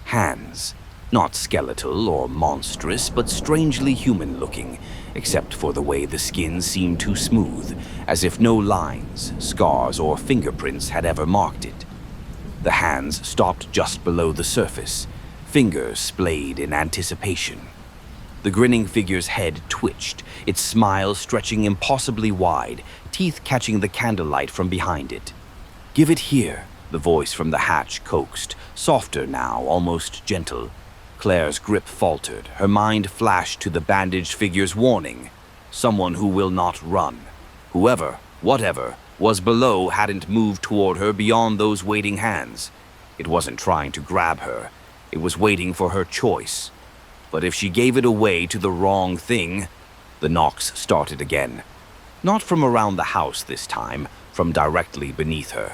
Hands. Not skeletal or monstrous, but strangely human-looking, except for the way the skin seemed too smooth, as if no lines, scars, or fingerprints had ever marked it. The hands stopped just below the surface, fingers splayed in anticipation. The grinning figure's head twitched, its smile stretching impossibly wide, teeth catching the candlelight from behind it. "Give it here," the voice from the hatch coaxed, softer now, almost gentle. Claire's grip faltered, her mind flashed to the bandaged figure's warning. Someone who will not run. Whoever, whatever, was below hadn't moved toward her beyond those waiting hands. It wasn't trying to grab her. It was waiting for her choice. But if she gave it away to the wrong thing, the knocks started again. Not from around the house this time, from directly beneath her.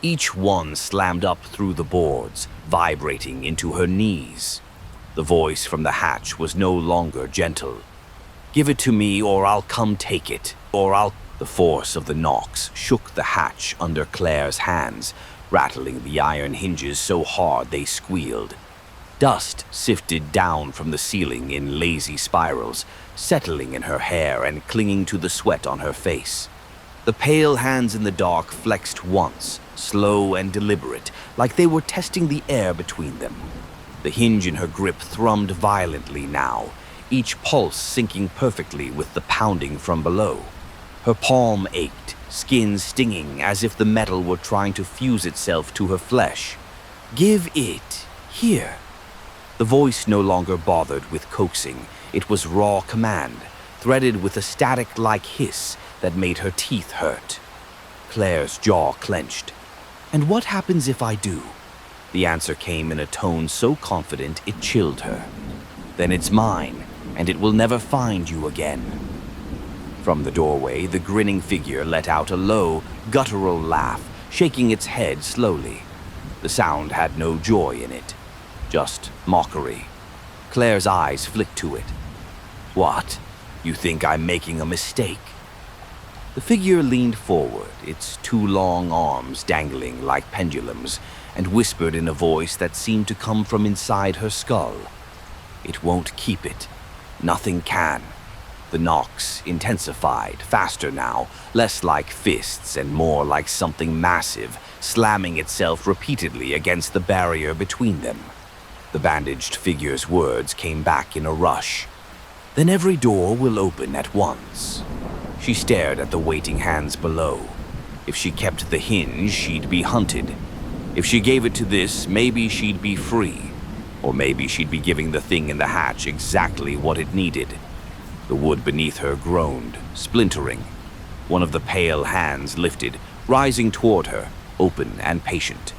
Each one slammed up through the boards, vibrating into her knees. The voice from the hatch was no longer gentle. "Give it to me or I'll come take it, or I'll—" The force of the knocks shook the hatch under Claire's hands, rattling the iron hinges so hard they squealed. Dust sifted down from the ceiling in lazy spirals, settling in her hair and clinging to the sweat on her face. The pale hands in the dark flexed once, slow and deliberate, like they were testing the air between them. The hinge in her grip thrummed violently now, each pulse syncing perfectly with the pounding from below. Her palm ached, skin stinging as if the metal were trying to fuse itself to her flesh. "Give it. Here." The voice no longer bothered with coaxing. It was raw command, threaded with a static-like hiss that made her teeth hurt. Claire's jaw clenched. "And what happens if I do?" The answer came in a tone so confident it chilled her. "Then it's mine, and it will never find you again." From the doorway, the grinning figure let out a low, guttural laugh, shaking its head slowly. The sound had no joy in it, just mockery. Claire's eyes flicked to it. "What? You think I'm making a mistake?" The figure leaned forward, its two long arms dangling like pendulums, and whispered in a voice that seemed to come from inside her skull. "It won't keep it. Nothing can." The knocks intensified, faster now, less like fists and more like something massive, slamming itself repeatedly against the barrier between them. The bandaged figure's words came back in a rush. "Then every door will open at once." She stared at the waiting hands below. If she kept the hinge, she'd be hunted. If she gave it to this, maybe she'd be free. Or maybe she'd be giving the thing in the hatch exactly what it needed. The wood beneath her groaned, splintering. One of the pale hands lifted, rising toward her, open and patient.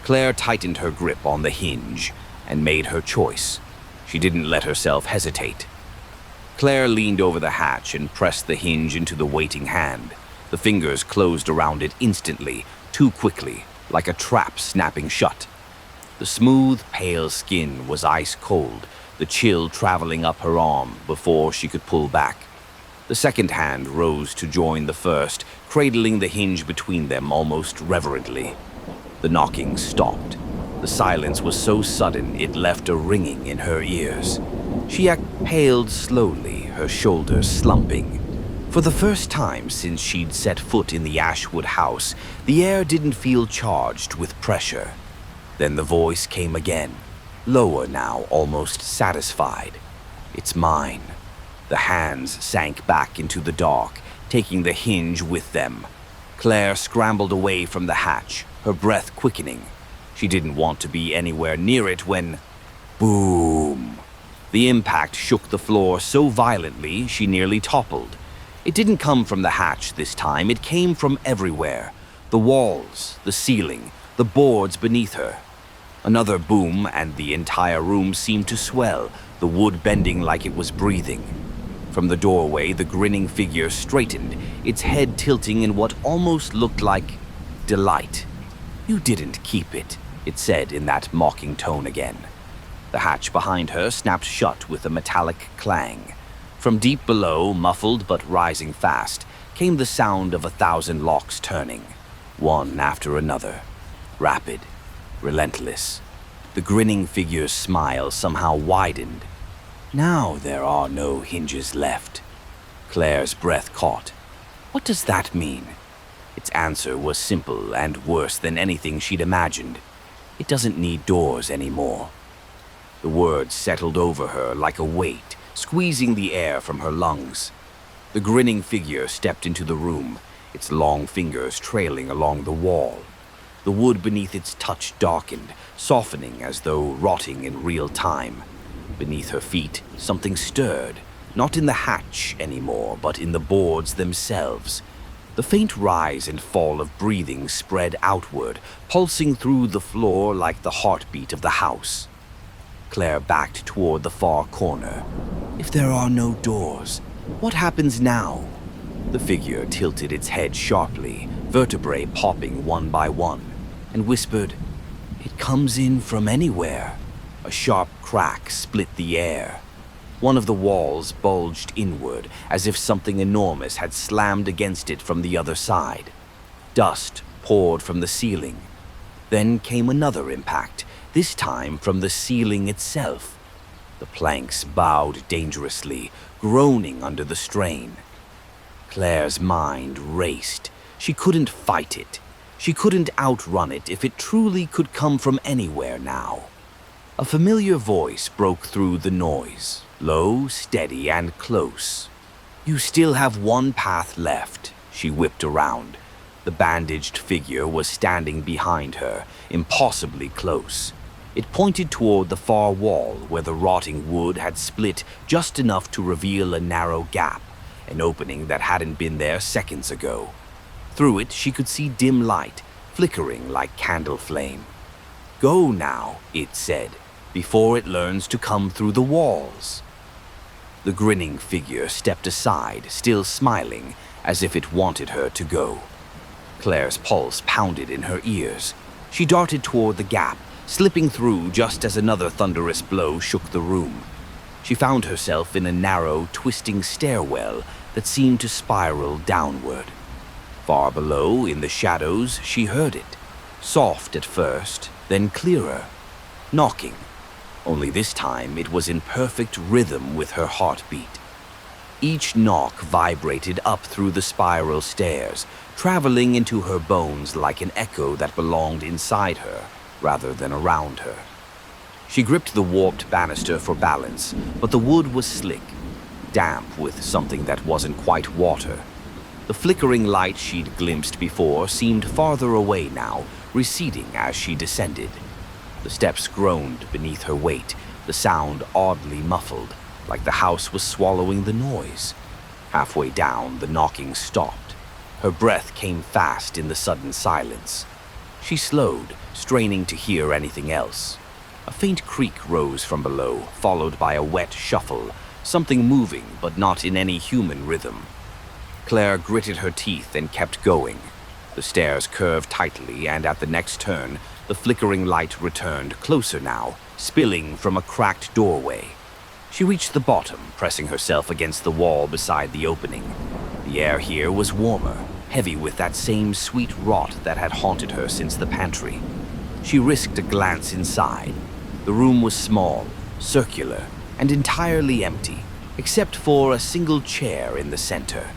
Claire tightened her grip on the hinge and made her choice. She didn't let herself hesitate. Claire leaned over the hatch and pressed the hinge into the waiting hand. The fingers closed around it instantly, too quickly, like a trap snapping shut. The smooth, pale skin was ice cold, the chill traveling up her arm before she could pull back. The second hand rose to join the first, cradling the hinge between them almost reverently. The knocking stopped. The silence was so sudden it left a ringing in her ears. She exhaled slowly, her shoulders slumping. For the first time since she'd set foot in the Ashwood house, the air didn't feel charged with pressure. Then the voice came again, lower now, almost satisfied. "It's mine." The hands sank back into the dark, taking the hinge with them. Claire scrambled away from the hatch, her breath quickening. She didn't want to be anywhere near it when... boom! The impact shook the floor so violently she nearly toppled. It didn't come from the hatch this time, it came from everywhere. The walls, the ceiling, the boards beneath her. Another boom, and the entire room seemed to swell, the wood bending like it was breathing. From the doorway, the grinning figure straightened, its head tilting in what almost looked like delight. "You didn't keep it," it said in that mocking tone again. The hatch behind her snapped shut with a metallic clang. From deep below, muffled but rising fast, came the sound of 1,000 locks turning, one after another. Rapid, relentless. The grinning figure's smile somehow widened. "Now there are no hinges left." Claire's breath caught. What does that mean? Its answer was simple and worse than anything she'd imagined. It doesn't need doors anymore. The words settled over her like a weight, squeezing the air from her lungs. The grinning figure stepped into the room, its long fingers trailing along the wall. The wood beneath its touch darkened, softening as though rotting in real time. Beneath her feet, something stirred, not in the hatch anymore, but in the boards themselves. The faint rise and fall of breathing spread outward, pulsing through the floor like the heartbeat of the house. Claire backed toward the far corner. If there are no doors, what happens now? The figure tilted its head sharply, vertebrae popping one by one, and whispered, "It comes in from anywhere." A sharp crack split the air. One of the walls bulged inward, as if something enormous had slammed against it from the other side. Dust poured from the ceiling. Then came another impact, this time from the ceiling itself. The planks bowed dangerously, groaning under the strain. Claire's mind raced. She couldn't fight it. She couldn't outrun it if it truly could come from anywhere now. A familiar voice broke through the noise, low, steady, and close. "You still have one path left," she whipped around. The bandaged figure was standing behind her, impossibly close. It pointed toward the far wall where the rotting wood had split just enough to reveal a narrow gap, an opening that hadn't been there seconds ago. Through it, she could see dim light, flickering like candle flame. "Go now," it said, "before it learns to come through the walls." The grinning figure stepped aside, still smiling, as if it wanted her to go. Claire's pulse pounded in her ears. She darted toward the gap, slipping through just as another thunderous blow shook the room. She found herself in a narrow, twisting stairwell that seemed to spiral downward. Far below, in the shadows, she heard it. Soft at first, then clearer. Knocking. Only this time it was in perfect rhythm with her heartbeat. Each knock vibrated up through the spiral stairs, traveling into her bones like an echo that belonged inside her rather than around her. She gripped the warped banister for balance, but the wood was slick, damp with something that wasn't quite water. The flickering light she'd glimpsed before seemed farther away now, receding as she descended. The steps groaned beneath her weight, the sound oddly muffled, like the house was swallowing the noise. Halfway down, the knocking stopped. Her breath came fast in the sudden silence. She slowed, straining to hear anything else. A faint creak rose from below, followed by a wet shuffle, something moving but not in any human rhythm. Claire gritted her teeth and kept going. The stairs curved tightly, and at the next turn, the flickering light returned, closer now, spilling from a cracked doorway. She reached the bottom, pressing herself against the wall beside the opening. The air here was warmer, heavy with that same sweet rot that had haunted her since the pantry. She risked a glance inside. The room was small, circular, and entirely empty, except for a single chair in the center.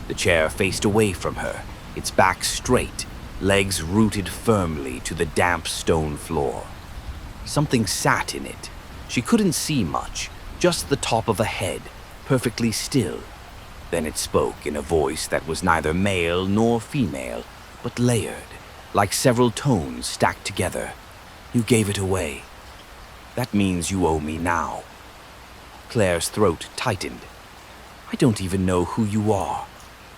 The chair faced away from her, its back straight, legs rooted firmly to the damp stone floor. Something sat in it. She couldn't see much, just the top of a head, perfectly still. Then it spoke in a voice that was neither male nor female, but layered, like several tones stacked together. "You gave it away. That means you owe me now." Claire's throat tightened. "I don't even know who you are."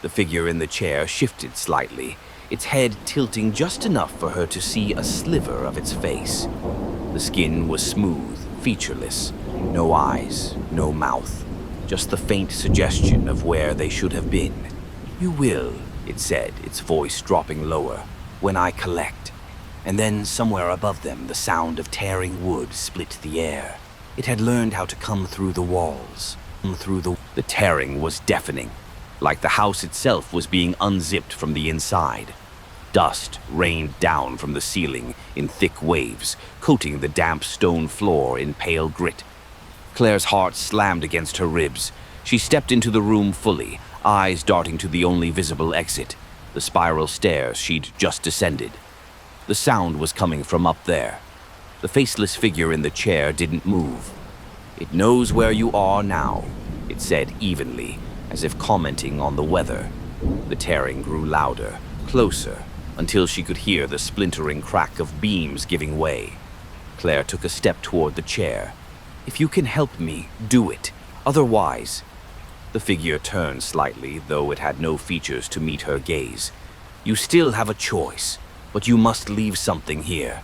The figure in the chair shifted slightly, its head tilting just enough for her to see a sliver of its face. The skin was smooth, featureless, no eyes, no mouth, just the faint suggestion of where they should have been. "You will," it said, its voice dropping lower, "when I collect." And then somewhere above them the sound of tearing wood split the air. It had learned how to come through the walls, The tearing was deafening, like the house itself was being unzipped from the inside. Dust rained down from the ceiling in thick waves, coating the damp stone floor in pale grit. Claire's heart slammed against her ribs. She stepped into the room fully, eyes darting to the only visible exit, the spiral stairs she'd just descended. The sound was coming from up there. The faceless figure in the chair didn't move. "It knows where you are now," it said evenly, as if commenting on the weather. The tearing grew louder, closer, until she could hear the splintering crack of beams giving way. Claire took a step toward the chair. "If you can help me, do it. Otherwise—" The figure turned slightly, though it had no features to meet her gaze. "You still have a choice, but you must leave something here."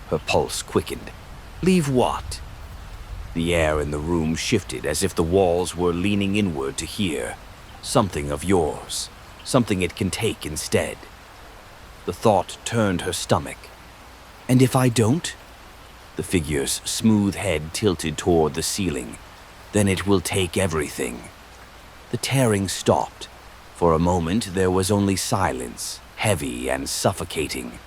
Her pulse quickened. "Leave what?" The air in the room shifted as if the walls were leaning inward to hear. "Something of yours. Something it can take instead." The thought turned her stomach. "And if I don't?" The figure's smooth head tilted toward the ceiling. "Then it will take everything." The tearing stopped. For a moment there was only silence, heavy and suffocating.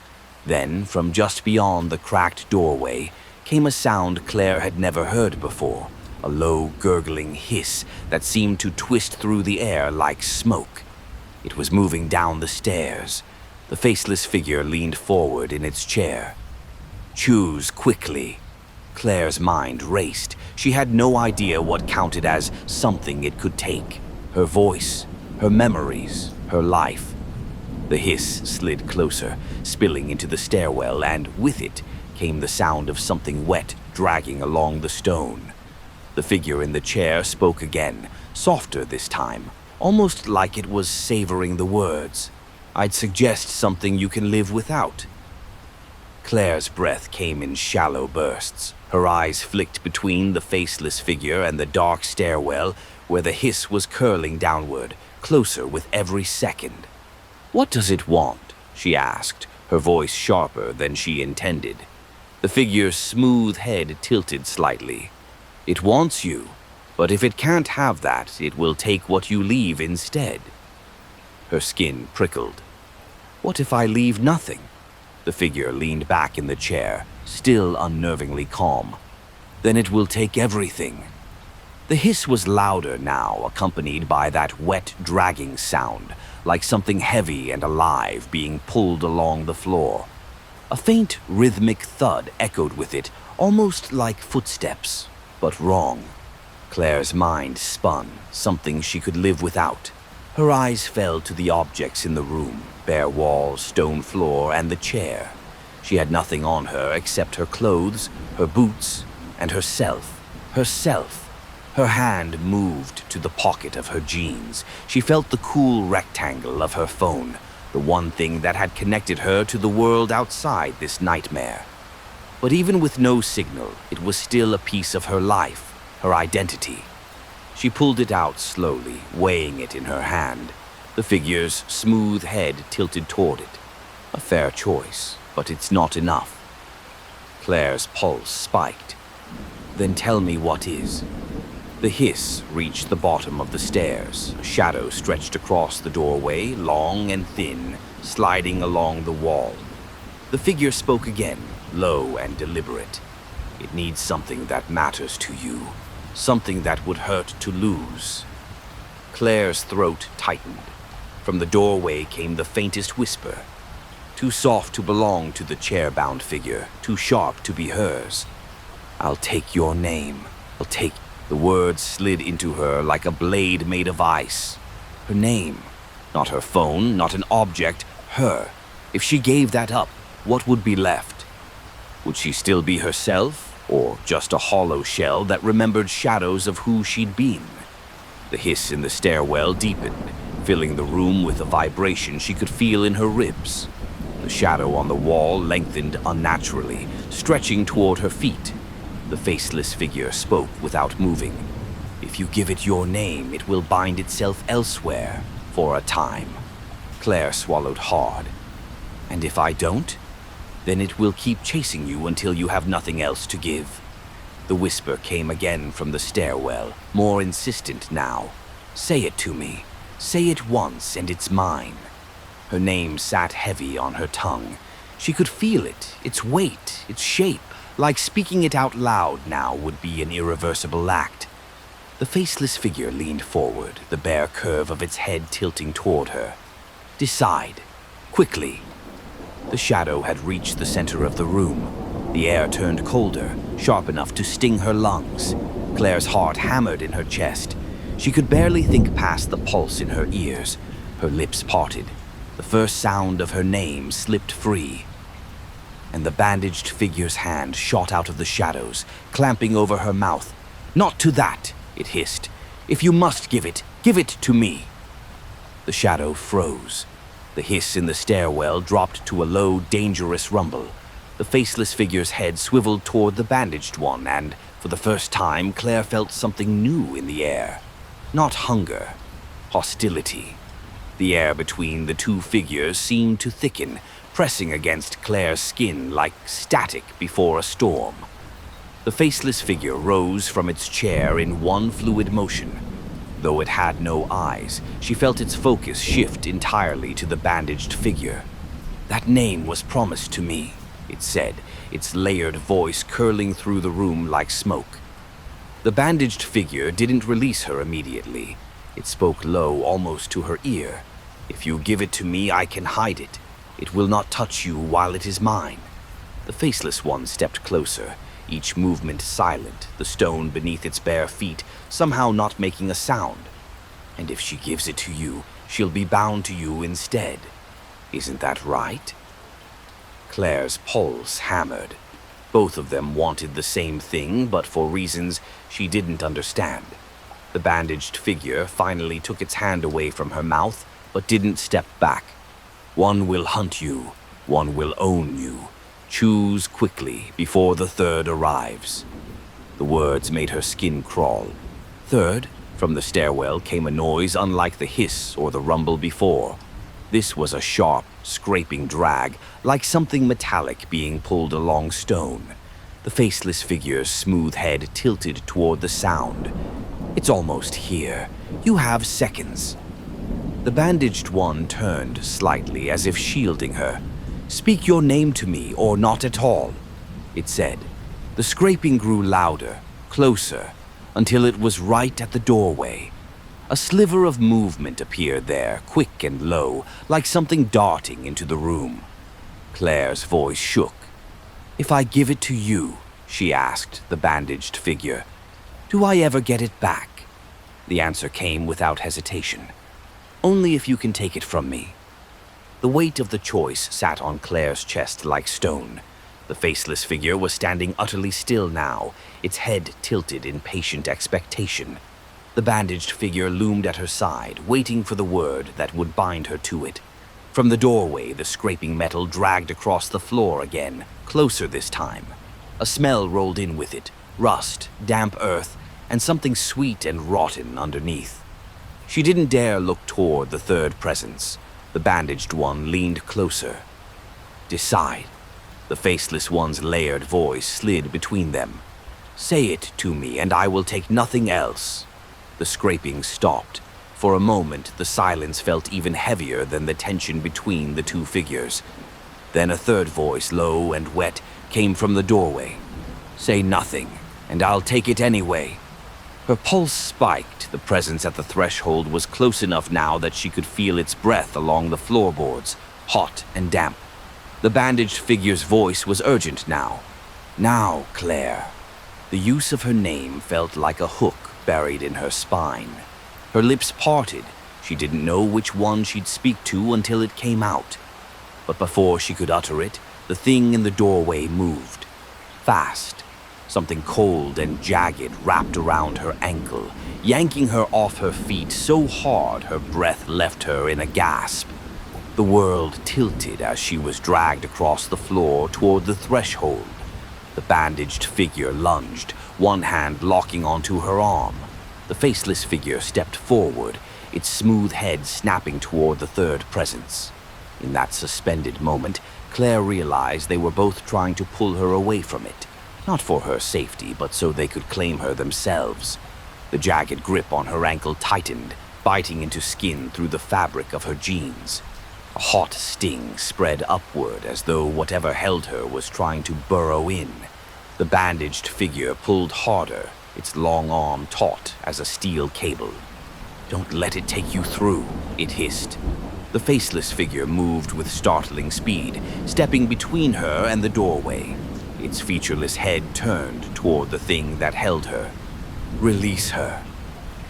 Then, from just beyond the cracked doorway, came a sound Claire had never heard before, a low, gurgling hiss that seemed to twist through the air like smoke. It was moving down the stairs. The faceless figure leaned forward in its chair. "Choose quickly." Claire's mind raced. She had no idea what counted as something it could take. Her voice, her memories, her life. The hiss slid closer, spilling into the stairwell, and with it came the sound of something wet dragging along the stone. The figure in the chair spoke again, softer this time, almost like it was savoring the words. "I'd suggest something you can live without." Claire's breath came in shallow bursts. Her eyes flicked between the faceless figure and the dark stairwell where the hiss was curling downward, closer with every second. "What does it want?" she asked, her voice sharper than she intended. The figure's smooth head tilted slightly. "It wants you, but if it can't have that, it will take what you leave instead." Her skin prickled. "What if I leave nothing?" The figure leaned back in the chair, still unnervingly calm. "Then it will take everything." The hiss was louder now, accompanied by that wet, dragging sound, like something heavy and alive being pulled along the floor. A faint, rhythmic thud echoed with it, almost like footsteps, but wrong. Claire's mind spun, something she could live without. Her eyes fell to the objects in the room, bare walls, stone floor, and the chair. She had nothing on her except her clothes, her boots, and herself. Herself. Her hand moved to the pocket of her jeans. She felt the cool rectangle of her phone, the one thing that had connected her to the world outside this nightmare. But even with no signal, it was still a piece of her life, her identity. She pulled it out slowly, weighing it in her hand. The figure's smooth head tilted toward it. A fair choice, but it's not enough. Claire's pulse spiked. "Then tell me what is." The hiss reached the bottom of the stairs. A shadow stretched across the doorway, long and thin, sliding along the wall. The figure spoke again, low and deliberate. "It needs something that matters to you, something that would hurt to lose." Claire's throat tightened. From the doorway came the faintest whisper, too soft to belong to the chair-bound figure, too sharp to be hers. "I'll take your name. I'll take..." The words slid into her like a blade made of ice. Her name. Not her phone, not an object, her. If she gave that up, what would be left? Would she still be herself, or just a hollow shell that remembered shadows of who she'd been? The hiss in the stairwell deepened, filling the room with a vibration she could feel in her ribs. The shadow on the wall lengthened unnaturally, stretching toward her feet. The faceless figure spoke without moving. "If you give it your name, it will bind itself elsewhere, for a time." Claire swallowed hard. "And if I don't? Then it will keep chasing you until you have nothing else to give." The whisper came again from the stairwell, more insistent now. "Say it to me. Say it once, and it's mine." Her name sat heavy on her tongue. She could feel it, its weight, its shape. Like speaking it out loud now would be an irreversible act. The faceless figure leaned forward, the bare curve of its head tilting toward her. "Decide. Quickly." The shadow had reached the center of the room. The air turned colder, sharp enough to sting her lungs. Claire's heart hammered in her chest. She could barely think past the pulse in her ears. Her lips parted. The first sound of her name slipped free. And the bandaged figure's hand shot out of the shadows, clamping over her mouth. "Not to that," it hissed. "If you must give it to me." The shadow froze. The hiss in the stairwell dropped to a low, dangerous rumble. The faceless figure's head swiveled toward the bandaged one, and, for the first time, Claire felt something new in the air. Not hunger, hostility. The air between the two figures seemed to thicken, pressing against Claire's skin like static before a storm. The faceless figure rose from its chair in one fluid motion. Though it had no eyes, she felt its focus shift entirely to the bandaged figure. "That name was promised to me," it said, its layered voice curling through the room like smoke. The bandaged figure didn't release her immediately. It spoke low, almost to her ear. "If you give it to me, I can hide it. It will not touch you while it is mine." The faceless one stepped closer, each movement silent, the stone beneath its bare feet somehow not making a sound. "And if she gives it to you, she'll be bound to you instead. Isn't that right?" Claire's pulse hammered. Both of them wanted the same thing, but for reasons she didn't understand. The bandaged figure finally took its hand away from her mouth, but didn't step back. "One will hunt you, one will own you. Choose quickly before the third arrives. The words made her skin crawl. Third, from the stairwell came a noise unlike the hiss or the rumble before. This was a sharp, scraping drag, like something metallic being pulled along stone. The faceless figure's smooth head tilted toward the sound. It's almost here. You have seconds. The bandaged one turned slightly as if shielding her. Speak your name to me or not at all, it said. The scraping grew louder, closer, until it was right at the doorway. A sliver of movement appeared there, quick and low, like something darting into the room. Claire's voice shook. If I give it to you, she asked the bandaged figure, do I ever get it back? The answer came without hesitation. Only if you can take it from me. The weight of the choice sat on Claire's chest like stone. The faceless figure was standing utterly still now, its head tilted in patient expectation. The bandaged figure loomed at her side, waiting for the word that would bind her to it. From the doorway, the scraping metal dragged across the floor again, closer this time. A smell rolled in with it, rust, damp earth, and something sweet and rotten underneath. She didn't dare look toward the third presence. The bandaged one leaned closer. Decide. The faceless one's layered voice slid between them. Say it to me, and I will take nothing else. The scraping stopped. For a moment, the silence felt even heavier than the tension between the two figures. Then a third voice, low and wet, came from the doorway. Say nothing, and I'll take it anyway. Her pulse spiked. The presence at the threshold was close enough now that she could feel its breath along the floorboards, hot and damp. The bandaged figure's voice was urgent now. Now, Claire. The use of her name felt like a hook buried in her spine. Her lips parted. She didn't know which one she'd speak to until it came out. But before she could utter it, the thing in the doorway moved. Fast. Something cold and jagged wrapped around her ankle, yanking her off her feet so hard her breath left her in a gasp. The world tilted as she was dragged across the floor toward the threshold. The bandaged figure lunged, one hand locking onto her arm. The faceless figure stepped forward, its smooth head snapping toward the third presence. In that suspended moment, Claire realized they were both trying to pull her away from it. Not for her safety, but so they could claim her themselves. The jagged grip on her ankle tightened, biting into skin through the fabric of her jeans. A hot sting spread upward as though whatever held her was trying to burrow in. The bandaged figure pulled harder, its long arm taut as a steel cable. Don't let it take you through, it hissed. The faceless figure moved with startling speed, stepping between her and the doorway. Its featureless head turned toward the thing that held her. Release her.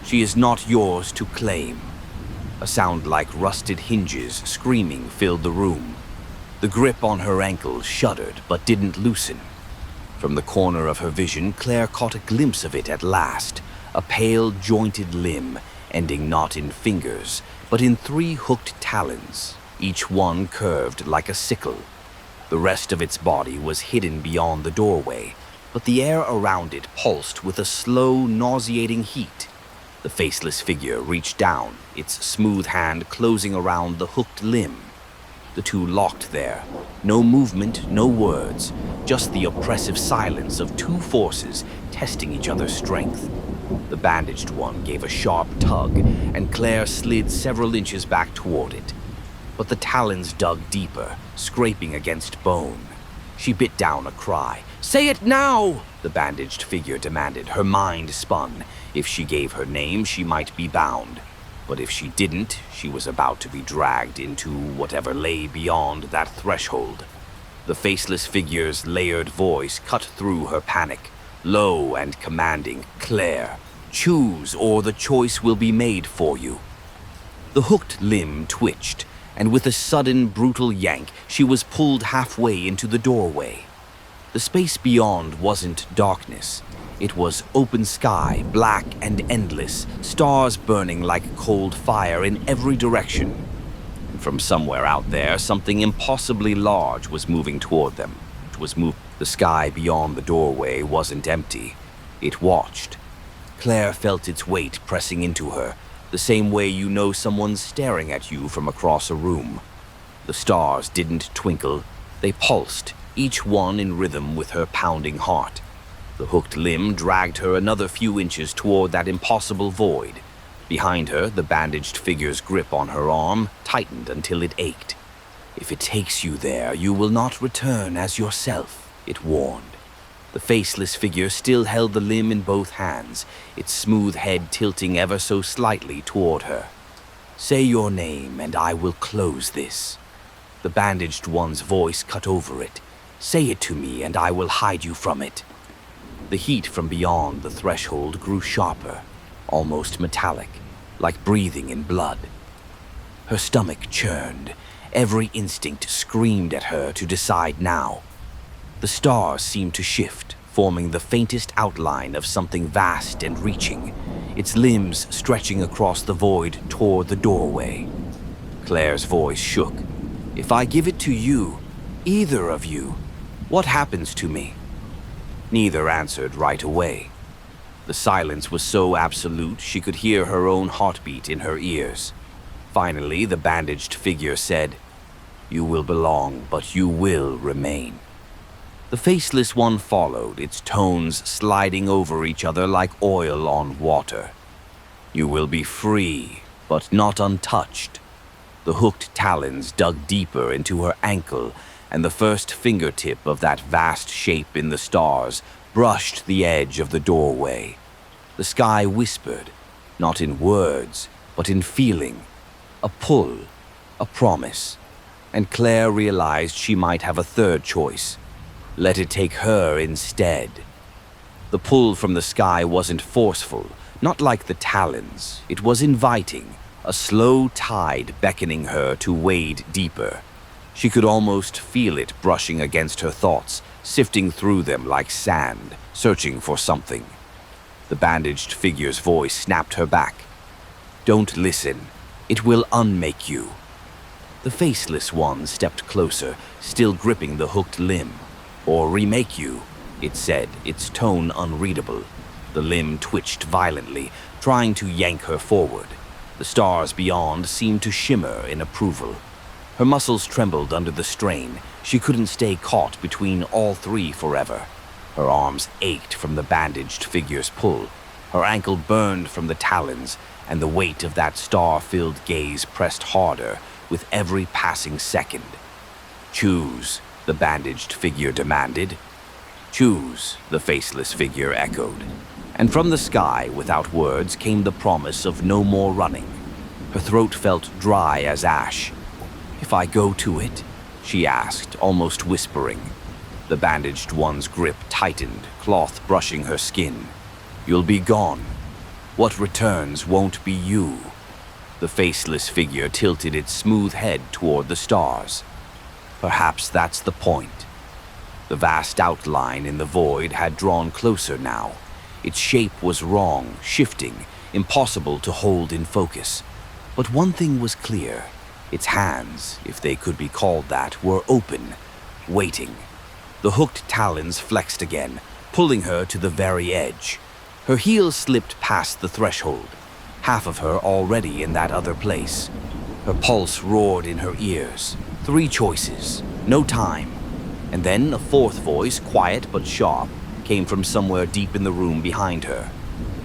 She is not yours to claim. A sound like rusted hinges screaming filled the room. The grip on her ankle shuddered but didn't loosen. From the corner of her vision, Claire caught a glimpse of it at last, a pale, jointed limb, ending not in fingers, but in 3 hooked talons, each one curved like a sickle. The rest of its body was hidden beyond the doorway, but the air around it pulsed with a slow, nauseating heat. The faceless figure reached down, its smooth hand closing around the hooked limb. The two locked there. No movement, no words, just the oppressive silence of 2 forces testing each other's strength. The bandaged one gave a sharp tug, and Claire slid several inches back toward it. But the talons dug deeper, scraping against bone. She bit down a cry. Say it now, the bandaged figure demanded. Her mind spun. If she gave her name, she might be bound. But if she didn't, she was about to be dragged into whatever lay beyond that threshold. The faceless figure's layered voice cut through her panic, low and commanding. Claire, choose or the choice will be made for you. The hooked limb twitched, and with a sudden, brutal yank, she was pulled halfway into the doorway. The space beyond wasn't darkness. It was open sky, black and endless, stars burning like cold fire in every direction. And from somewhere out there, something impossibly large was moving toward them, hooked was moving. The sky beyond the doorway wasn't empty. It watched. Claire felt its weight pressing into her, the same way you know someone's staring at you from across a room. The stars didn't twinkle, they pulsed, each one in rhythm with her pounding heart. The hooked limb dragged her another few inches toward that impossible void. Behind her, the bandaged figure's grip on her arm tightened until it ached. "If it takes you there, you will not return as yourself," it warned. The faceless figure still held the limb in both hands, its smooth head tilting ever so slightly toward her. "Say your name, and I will close this." The bandaged one's voice cut over it. "Say it to me, and I will hide you from it." The heat from beyond the threshold grew sharper, almost metallic, like breathing in blood. Her stomach churned. Every instinct screamed at her to decide now. The stars seemed to shift, forming the faintest outline of something vast and reaching, its limbs stretching across the void toward the doorway. Claire's voice shook. "If I give it to you, either of you, what happens to me?" Neither answered right away. The silence was so absolute she could hear her own heartbeat in her ears. Finally, the bandaged figure said, "You will belong, but you will remain." The faceless one followed, its tones sliding over each other like oil on water. "You will be free, but not untouched." The hooked talons dug deeper into her ankle, and the first fingertip of that vast shape in the stars brushed the edge of the doorway. The sky whispered, not in words, but in feeling. A pull, a promise. And Claire realized she might have a third choice. Let it take her instead. The pull from the sky wasn't forceful, not like the talons. It was inviting, a slow tide beckoning her to wade deeper. She could almost feel it brushing against her thoughts, sifting through them like sand, searching for something. The bandaged figure's voice snapped her back. "Don't listen. It will unmake you." The faceless one stepped closer, still gripping the hooked limb. "Or remake you," it said, its tone unreadable. The limb twitched violently, trying to yank her forward. The stars beyond seemed to shimmer in approval. Her muscles trembled under the strain. She couldn't stay caught between all three forever. Her arms ached from the bandaged figure's pull. Her ankle burned from the talons, and the weight of that star-filled gaze pressed harder with every passing second. "Choose," the bandaged figure demanded. "Choose," the faceless figure echoed. And from the sky, without words, came the promise of no more running. Her throat felt dry as ash. "If I go to it?" she asked, almost whispering. The bandaged one's grip tightened, cloth brushing her skin. "You'll be gone. What returns won't be you." The faceless figure tilted its smooth head toward the stars. "Perhaps that's the point." The vast outline in the void had drawn closer now. Its shape was wrong, shifting, impossible to hold in focus. But one thing was clear. Its hands, if they could be called that, were open, waiting. The hooked talons flexed again, pulling her to the very edge. Her heels slipped past the threshold, half of her already in that other place. Her pulse roared in her ears. 3 choices, no time. And then a fourth voice, quiet but sharp, came from somewhere deep in the room behind her.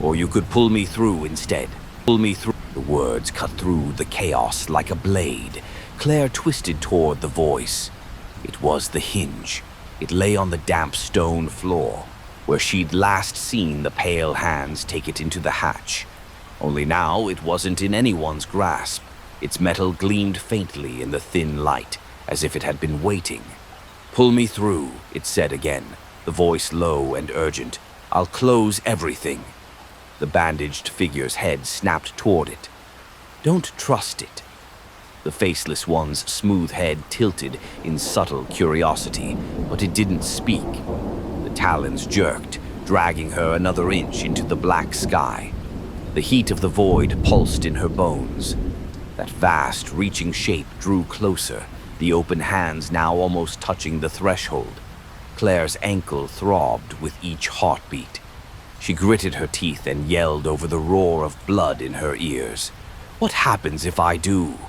"Or you could pull me through instead. Pull me through." The words cut through the chaos like a blade. Claire twisted toward the voice. It was the hinge. It lay on the damp stone floor, where she'd last seen the pale hands take it into the hatch. Only now it wasn't in anyone's grasp. Its metal gleamed faintly in the thin light, as if it had been waiting. "Pull me through," it said again, the voice low and urgent. "I'll close everything." The bandaged figure's head snapped toward it. "Don't trust it." The faceless one's smooth head tilted in subtle curiosity, but it didn't speak. The talons jerked, dragging her another inch into the black sky. The heat of the void pulsed in her bones. That vast, reaching shape drew closer, the open hands now almost touching the threshold. Claire's ankle throbbed with each heartbeat. She gritted her teeth and yelled over the roar of blood in her ears. "What happens if I do?"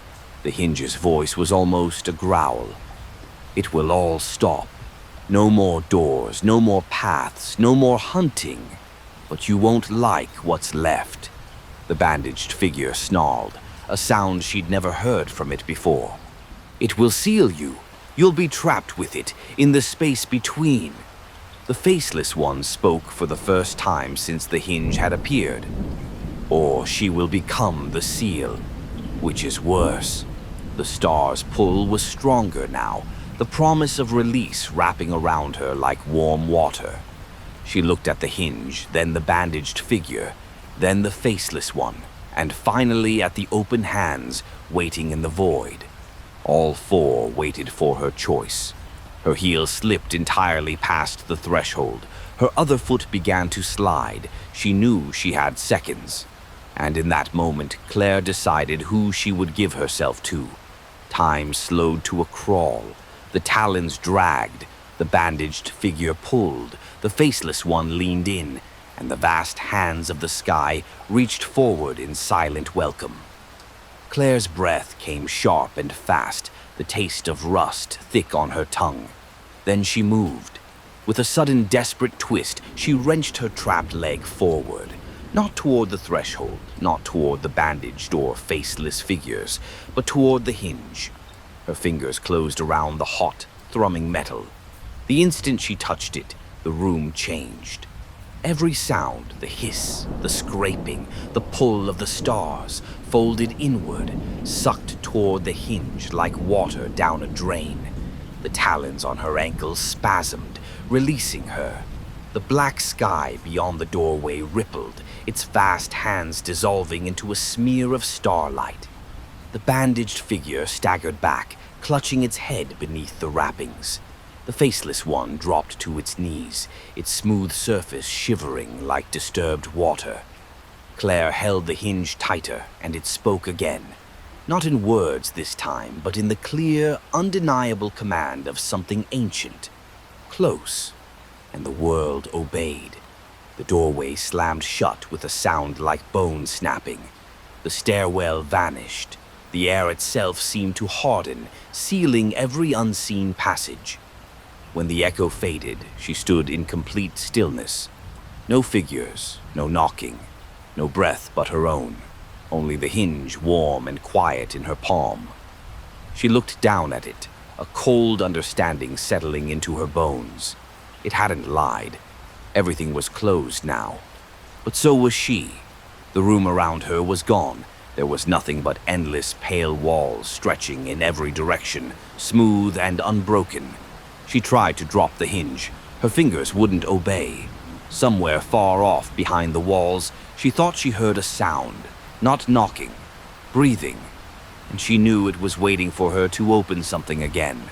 The hinge's voice was almost a growl. "It will all stop. No more doors, no more paths, no more hunting. But you won't like what's left." The bandaged figure snarled, a sound she'd never heard from it before. "It will seal you. You'll be trapped with it, in the space between." The faceless one spoke for the first time since the hinge had appeared. "Or she will become the seal, which is worse." The star's pull was stronger now, the promise of release wrapping around her like warm water. She looked at the hinge, then the bandaged figure, then the faceless one, and finally at the open hands waiting in the void. All four waited for her choice. Her heel slipped entirely past the threshold. Her other foot began to slide. She knew she had seconds. And in that moment, Claire decided who she would give herself to. Time slowed to a crawl. The talons dragged. The bandaged figure pulled. The faceless one leaned in, and the vast hands of the sky reached forward in silent welcome. Claire's breath came sharp and fast, the taste of rust thick on her tongue. Then she moved. With a sudden desperate twist, she wrenched her trapped leg forward. Not toward the threshold, not toward the bandaged or faceless figures, but toward the hinge. Her fingers closed around the hot, thrumming metal. The instant she touched it, the room changed. Every sound, the hiss, the scraping, the pull of the stars, folded inward, sucked toward the hinge like water down a drain. The talons on her ankles spasmed, releasing her. The black sky beyond the doorway rippled, its vast hands dissolving into a smear of starlight. The bandaged figure staggered back, clutching its head beneath the wrappings. The faceless one dropped to its knees, its smooth surface shivering like disturbed water. Claire held the hinge tighter, and it spoke again. Not in words this time, but in the clear, undeniable command of something ancient. Close. And the world obeyed. The doorway slammed shut with a sound like bone snapping. The stairwell vanished. The air itself seemed to harden, sealing every unseen passage. When the echo faded, she stood in complete stillness. No figures, no knocking, no breath but her own, only the hinge warm and quiet in her palm. She looked down at it, a cold understanding settling into her bones. It hadn't lied. Everything was closed now. But so was she. The room around her was gone. There was nothing but endless pale walls stretching in every direction, smooth and unbroken. She tried to drop the hinge. Her fingers wouldn't obey. Somewhere far off behind the walls, she thought she heard a sound. Not knocking, breathing. And she knew it was waiting for her to open something again.